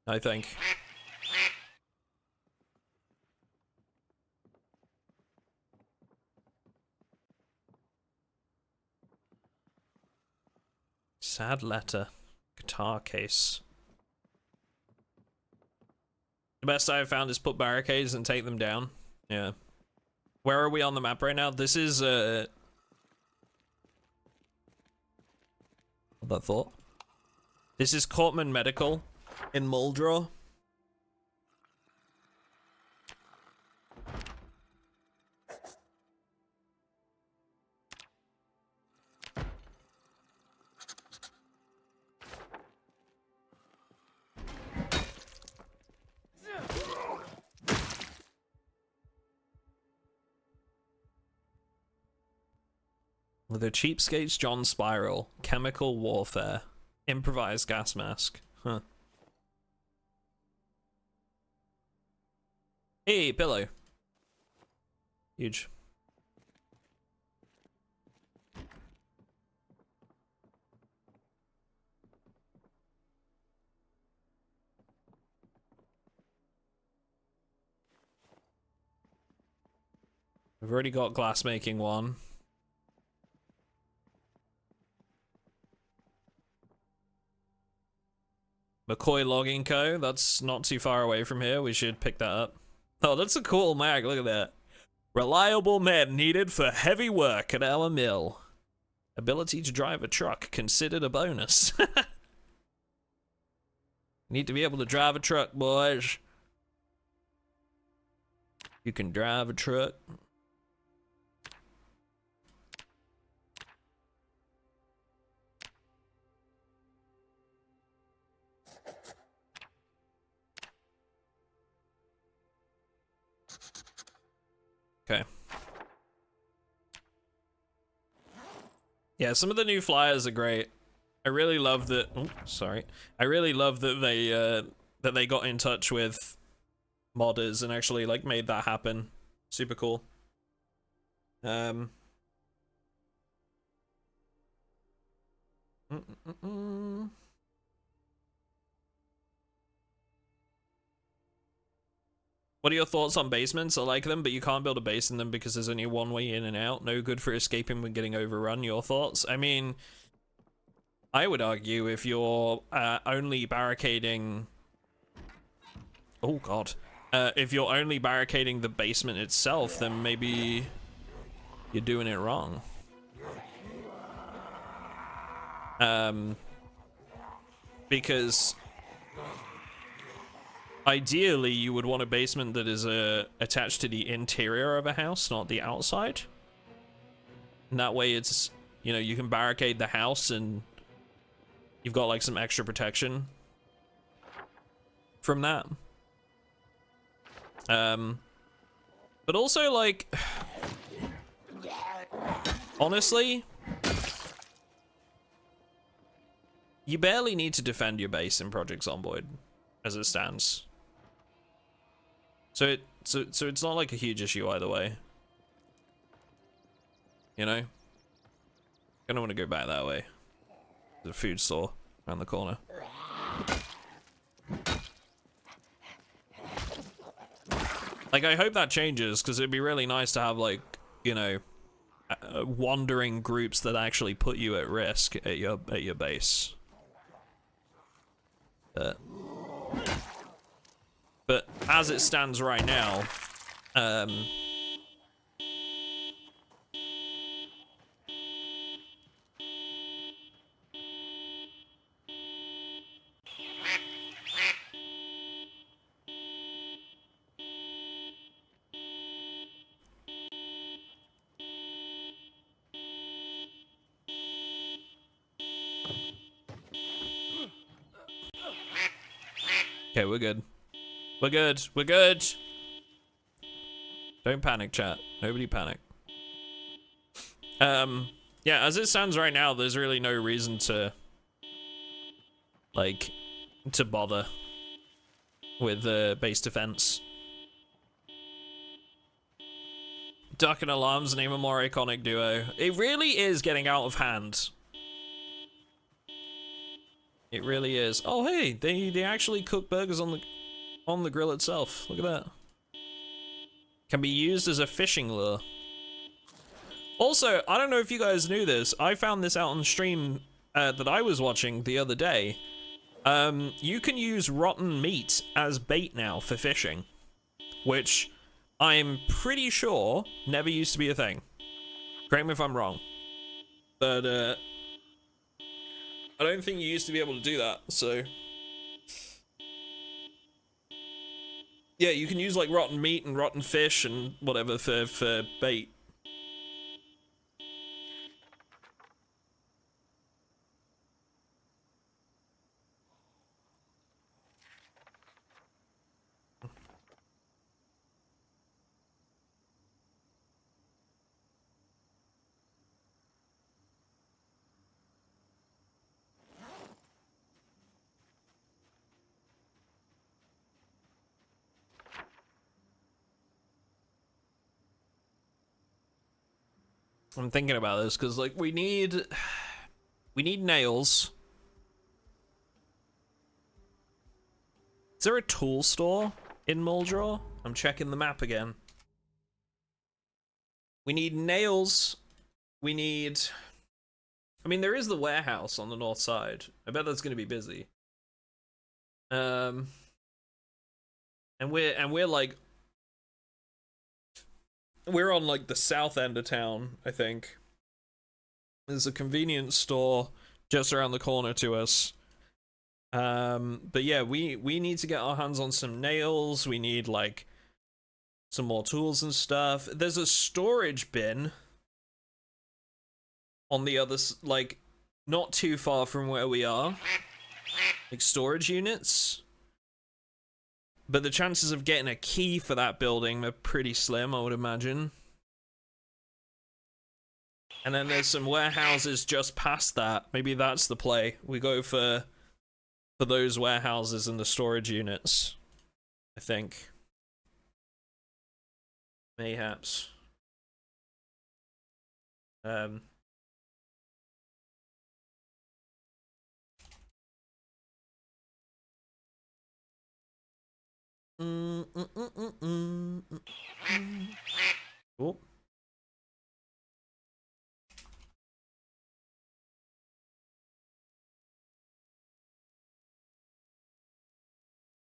I think. Sad letter. Guitar case. The best I've found is put barricades and take them down. Yeah. Where are we on the map right now? This is that thought. This is Cortman Medical in Muldraw. With a cheapskates John Spiral, chemical warfare, improvised gas mask. Huh. Hey, pillow. Huge. We've already got glass making one. McCoy Logging Co. That's not too far away from here. We should pick that up. Oh, that's a cool mag. Look at that. Reliable men needed for heavy work at our mill. Ability to drive a truck considered a bonus. Need to be able to drive a truck, boys. You can drive a truck. Okay. Yeah, some of the new flyers are great. I really love that. Oh, sorry. I really love that they got in touch with modders and actually like made that happen. Super cool. What are your thoughts on basements? I like them, but you can't build a base in them because there's only one way in and out. No good for escaping when getting overrun. Your thoughts? I mean, I would argue if you're only barricading... Oh, God. If you're only barricading the basement itself, then maybe you're doing it wrong. Because ideally you would want a basement that is attached to the interior of a house, not the outside. And that way it's, you know, you can barricade the house and you've got like some extra protection from that. But also, like, honestly, you barely need to defend your base in Project Zomboid as it stands. So it's not like a huge issue either way. You know? I don't want to go back that way. There's a food store around the corner. Like, I hope that changes, because it'd be really nice to have, like, you know, wandering groups that actually put you at risk at your base. But as it stands right now, okay, we're good. We're good. We're good. Don't panic, chat. Nobody panic. Yeah, as it stands right now, there's really no reason to, like, to bother with base defense. Duck and Alarms name a more iconic duo. It really is getting out of hand. It really is. Oh, hey, they actually cook burgers on the grill itself. Look at that. Can be used as a fishing lure. Also, I don't know if you guys knew this. I found this out on stream that I was watching the other day. You can use rotten meat as bait now for fishing, which I'm pretty sure never used to be a thing. Correct me if I'm wrong. But, I don't think you used to be able to do that, so... Yeah, you can use, like, rotten meat and rotten fish and whatever for bait. I'm thinking about this because, like, we need nails. Is there a tool store in Muldraw? I'm checking the map again. We need nails. We need... I mean, there is the warehouse on the north side. I bet that's going to be busy. And we're like... We're on, like, the south end of town, I think. There's a convenience store just around the corner to us. But yeah, we need to get our hands on some nails. We need, like, some more tools and stuff. There's a storage bin on the other, like, not too far from where we are. Like, storage units. But the chances of getting a key for that building are pretty slim, I would imagine. And then there's some warehouses just past that. Maybe that's the play. We go for those warehouses and the storage units, I think. Mayhaps. Oh.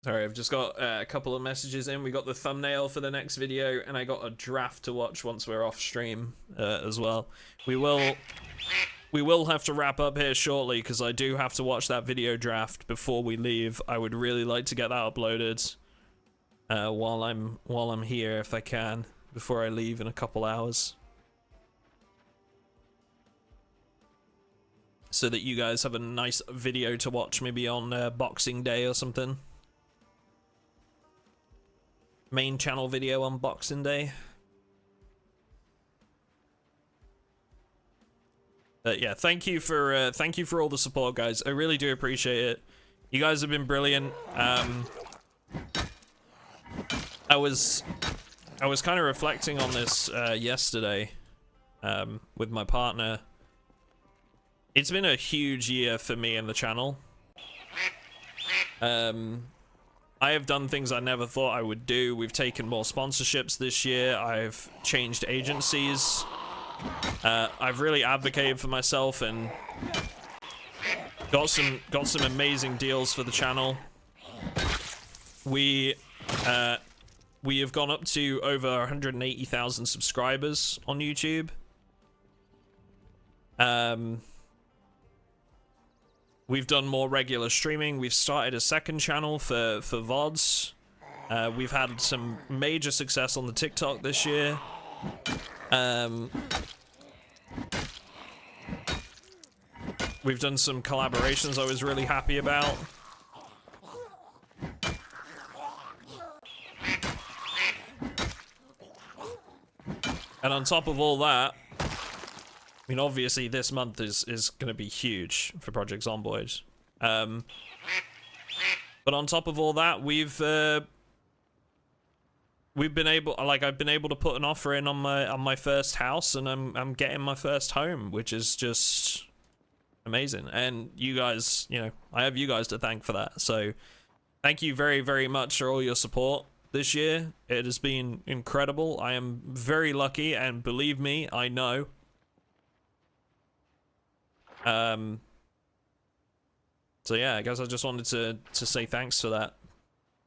Sorry, I've just got a couple of messages in. We got the thumbnail for the next video, and I got a draft to watch once we're off stream as well. We will have to wrap up here shortly because I do have to watch that video draft before we leave. I would really like to get that uploaded while I'm here if I can before I leave in a couple hours, so that you guys have a nice video to watch maybe on Boxing Day or something. Main channel video on Boxing Day. But yeah, thank you for all the support, guys. I really do appreciate it. You guys have been brilliant. I was kind of reflecting on this yesterday with my partner. It's been a huge year for me and the channel. I have done things I never thought I would do. We've taken more sponsorships this year. I've changed agencies. I've really advocated for myself and got some amazing deals for the channel. We have gone up to over 180,000 subscribers on YouTube. We've done more regular streaming. We've started a second channel for VODs. We've had some major success on the TikTok this year. We've done some collaborations I was really happy about. And on top of all that, I mean, obviously this month is going to be huge for Project Zomboid. But on top of all that, we've been able, like, I've been able to put an offer in on my first house, and I'm getting my first home, which is just amazing. And you guys, you know, I have you guys to thank for that. So thank you very, very much for all your support this year. It has been incredible. I am very lucky, and believe me, I know. So yeah, I guess I just wanted to say thanks for that.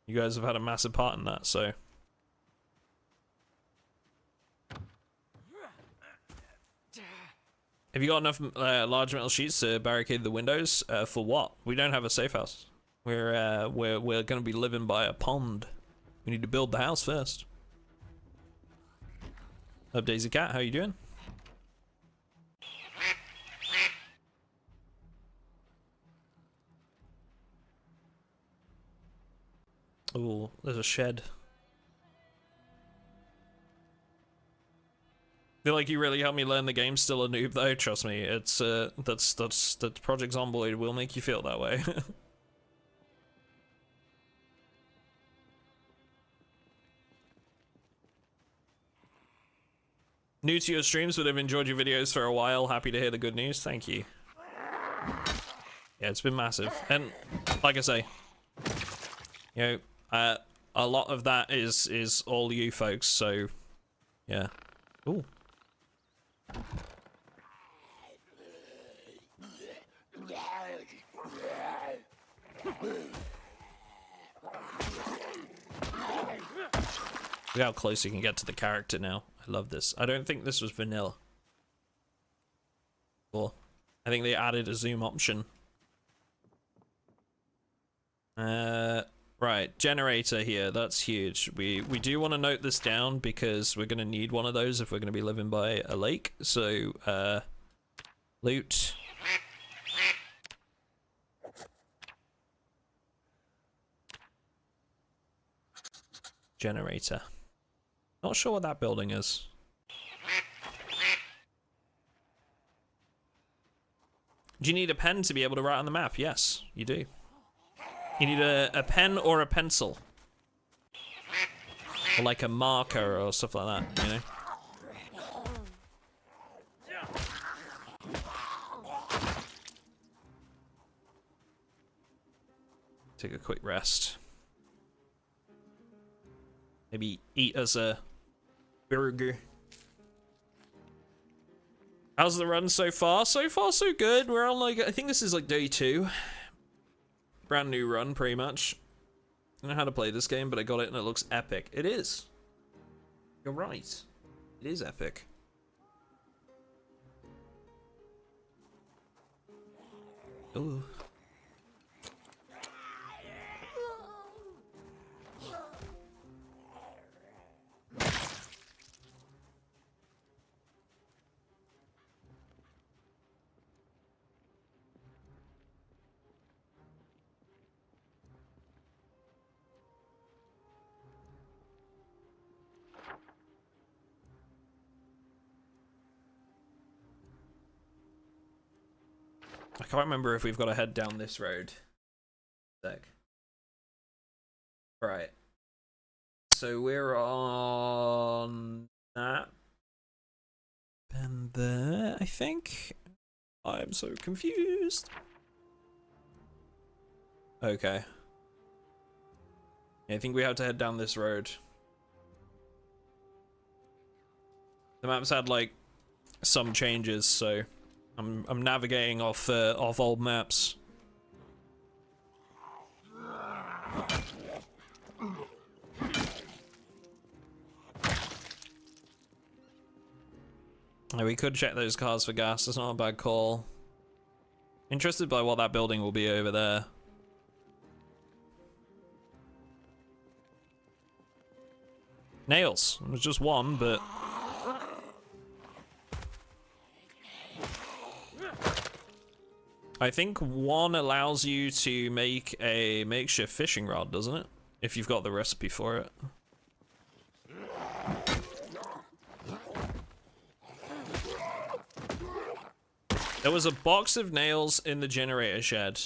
You guys have had a massive part in that, so. Have you got enough large metal sheets to barricade the windows? For what? We don't have a safe house. We're gonna be living by a pond. We need to build the house first. Up Daisy Cat, how you doing? Oh, there's a shed. Feel like you really helped me learn the game. Still a noob though. Trust me, it's that's Project Zomboid will make you feel that way. New to your streams, but I've enjoyed your videos for a while. Happy to hear the good news. Thank you. Yeah, it's been massive, and like I say, you know, a lot of that is all you folks. So, yeah. Ooh. Look how close you can get to the character now. I love this. I don't think this was vanilla. Cool. I think they added a zoom option. Right, generator here. That's huge. We do want to note this down because we're going to need one of those if we're going to be living by a lake. So, loot. Generator. Not sure what that building is. Do you need a pen to be able to write on the map? Yes, you do. You need a pen or a pencil. Or like a marker or stuff like that, you know? Take a quick rest. Maybe eat us a burger. How's the run so far? So far, so good. We're on like, I think this is like day 2. Brand new run, pretty much. don't know how to play this game, but I got it and it looks epic. It is. You're right. It is epic. Ooh. I can't remember if we've got to head down this road. Sec. Right. So we're on that. And there, I think. I'm so confused. Okay. Yeah, I think we have to head down this road. The map's had like some changes, so I'm navigating off old maps. Yeah, we could check those cars for gas. That's not a bad call. Interested by what that building will be over there. Nails. It was just one, but I think one allows you to make a makeshift fishing rod, doesn't it? If you've got the recipe for it. There was a box of nails in the generator shed.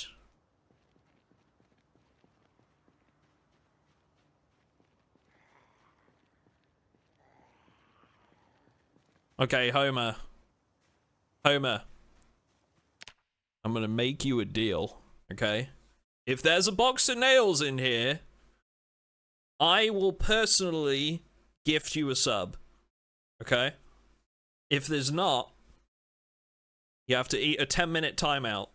Okay, Homer. Homer. I'm gonna make you a deal, okay? If there's a box of nails in here, I will personally gift you a sub, okay? If there's not, you have to eat a 10-minute timeout,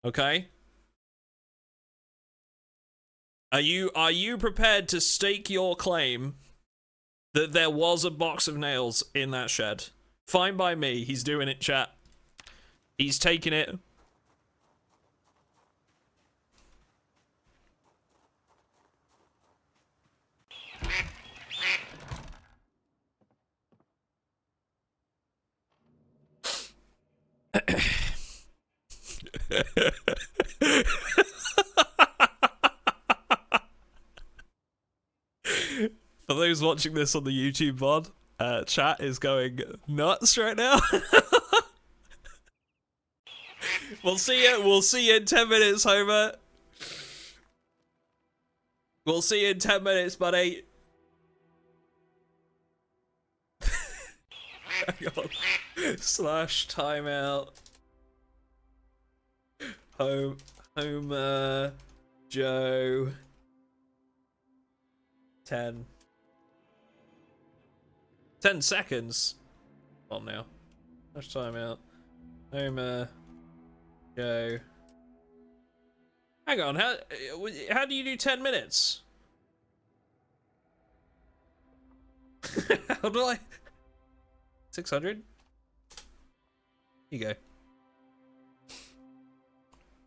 okay? Are you prepared to stake your claim that there was a box of nails in that shed? Fine by me. He's doing it, chat. He's taking it. For those watching this on the YouTube VOD, chat is going nuts right now. We'll see you in 10 minutes, Homer. We'll see you in 10 minutes, buddy. Hang on. Slash timeout. Homer. Joe. 10 seconds. On now. Slash timeout. Homer. Joe. Hang on, how do you do 10 minutes? How do I? 600? Here you go.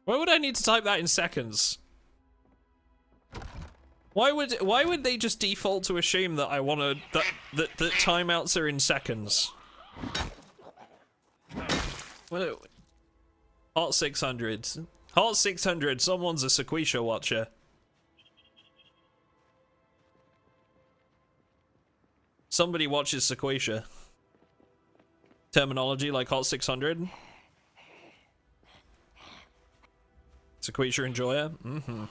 Why would I need to type that in seconds? Why would they just default to assume that I want to that timeouts are in seconds? Well, Hot 600. Hot 600. Someone's a Sequisha watcher. Somebody watches Sequisha. Terminology like Hot 600. Sequisha enjoyer. Mm-hmm.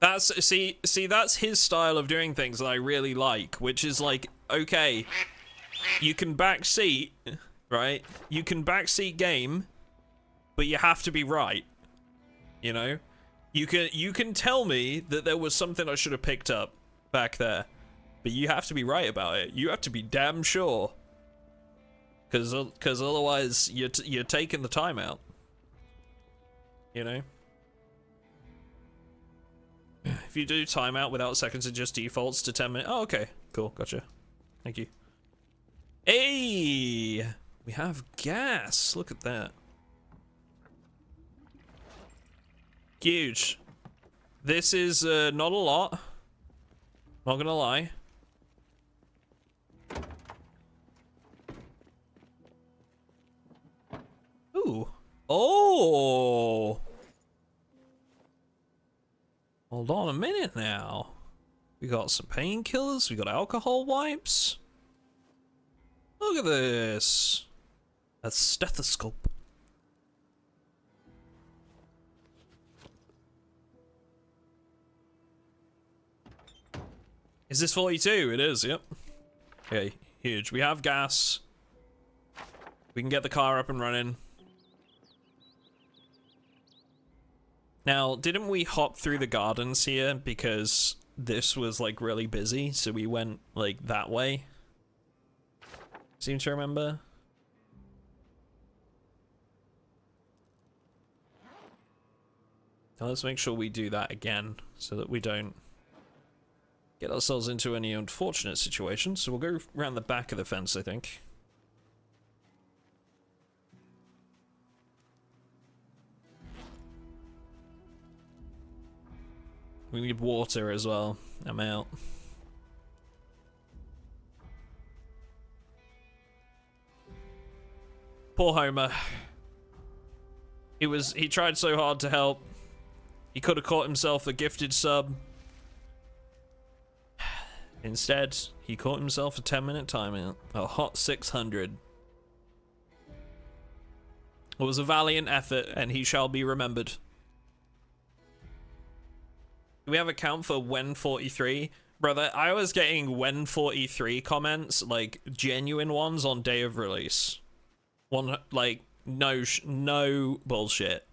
That's see that's his style of doing things that I really like, which is like, okay, you can backseat, right? You can backseat game, but you have to be right. You know? You can tell me that there was something I should have picked up back there, but you have to be right about it. You have to be damn sure. Cause otherwise you're taking the time out. you know? If you do timeout without seconds, it just defaults to 10 minutes. Oh, okay. Cool. Gotcha. Thank you. Hey! We have gas. Look at that. Huge. This is not a lot. Not gonna lie. Ooh. Oh! Hold on a minute now. We got some painkillers. We got alcohol wipes. Look at this. A stethoscope. Is this 42? It is, yep. Okay, huge. We have gas. We can get the car up and running. Now, didn't we hop through the gardens here because this was like really busy, so we went like that way? Seem to remember. Now let's make sure we do that again so that we don't get ourselves into any unfortunate situations. So we'll go around the back of the fence, I think. We need water as well. I'm out. Poor Homer. He tried so hard to help. He could have caught himself a gifted sub. Instead, he caught himself a 10-minute timeout. A hot 600. It was a valiant effort, and he shall be remembered. Do we have a count for when 43? Brother, I was getting when 43 comments, like genuine ones on day of release. Like no bullshit.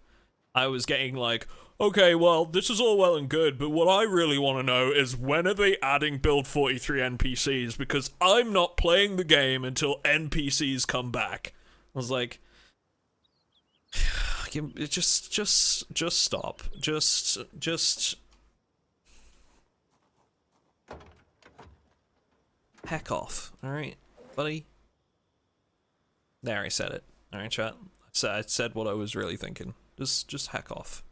I was getting like, okay, well, this is all well and good, but what I really want to know is when are they adding build 43 NPCs? Because I'm not playing the game until NPCs come back. I was like, just stop. Just. Heck off, alright, buddy? There, I said it. Alright, chat. I said what I was really thinking. Just heck off.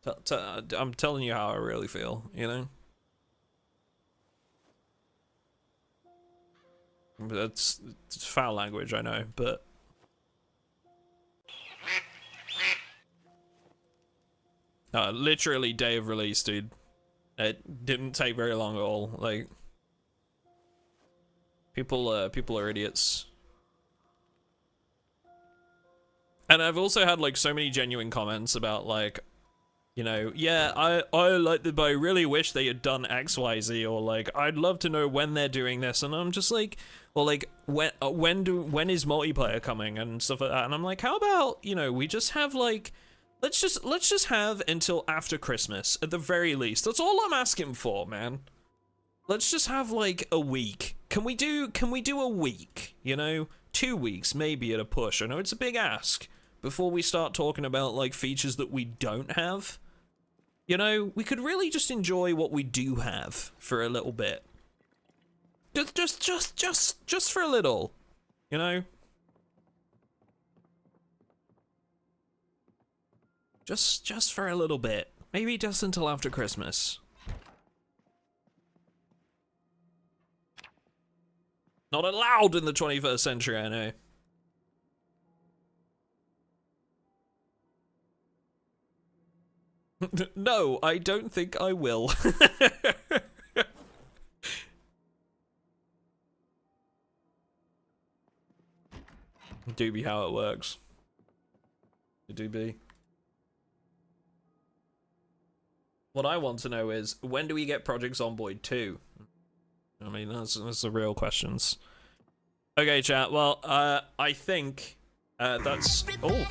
I'm telling you how I really feel, you know? It's foul language, I know, but... literally day of release, dude. It didn't take very long at all. Like, people are idiots. And I've also had like so many genuine comments about like, you know, yeah, I like that, but I really wish they had done XYZ, or like I'd love to know when they're doing this, and I'm just like, well, like when is multiplayer coming and stuff like that, and I'm like, how about, you know, we just have like. Let's just have until after Christmas at the very least. That's all I'm asking for, man. Let's just have like a week. Can we do a week? You know, 2 weeks maybe at a push. I know it's a big ask before we start talking about like features that we don't have. You know, we could really just enjoy what we do have for a little bit. Just for a little, you know. Just for a little bit. Maybe just until after Christmas. Not allowed in the 21st century, I know. No, I don't think I will. Do be how it works. It do be. What I want to know is, when do we get Project Zomboid 2? I mean, that's the real questions. Okay, chat. Well, I think that's... Oh.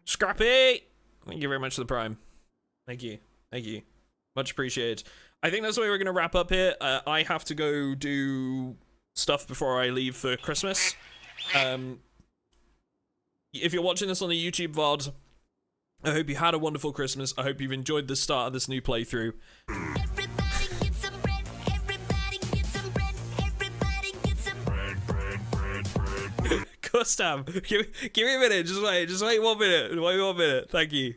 Scrappy! Thank you very much for the prime. Thank you. Thank you. Much appreciated. I think that's the way we're going to wrap up here. I have to go do stuff before I leave for Christmas. If you're watching this on the YouTube VOD, I hope you had a wonderful Christmas. I hope you've enjoyed the start of this new playthrough. Everybody get some bread. Everybody get some bread. Everybody get some bread. Gustav, give me a minute. Just wait 1 minute. Wait 1 minute. Thank you.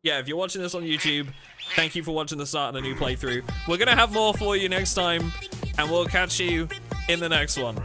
Yeah, if you're watching this on YouTube, thank you for watching the start of the new playthrough. We're gonna have more for you next time, and we'll catch you in the next one.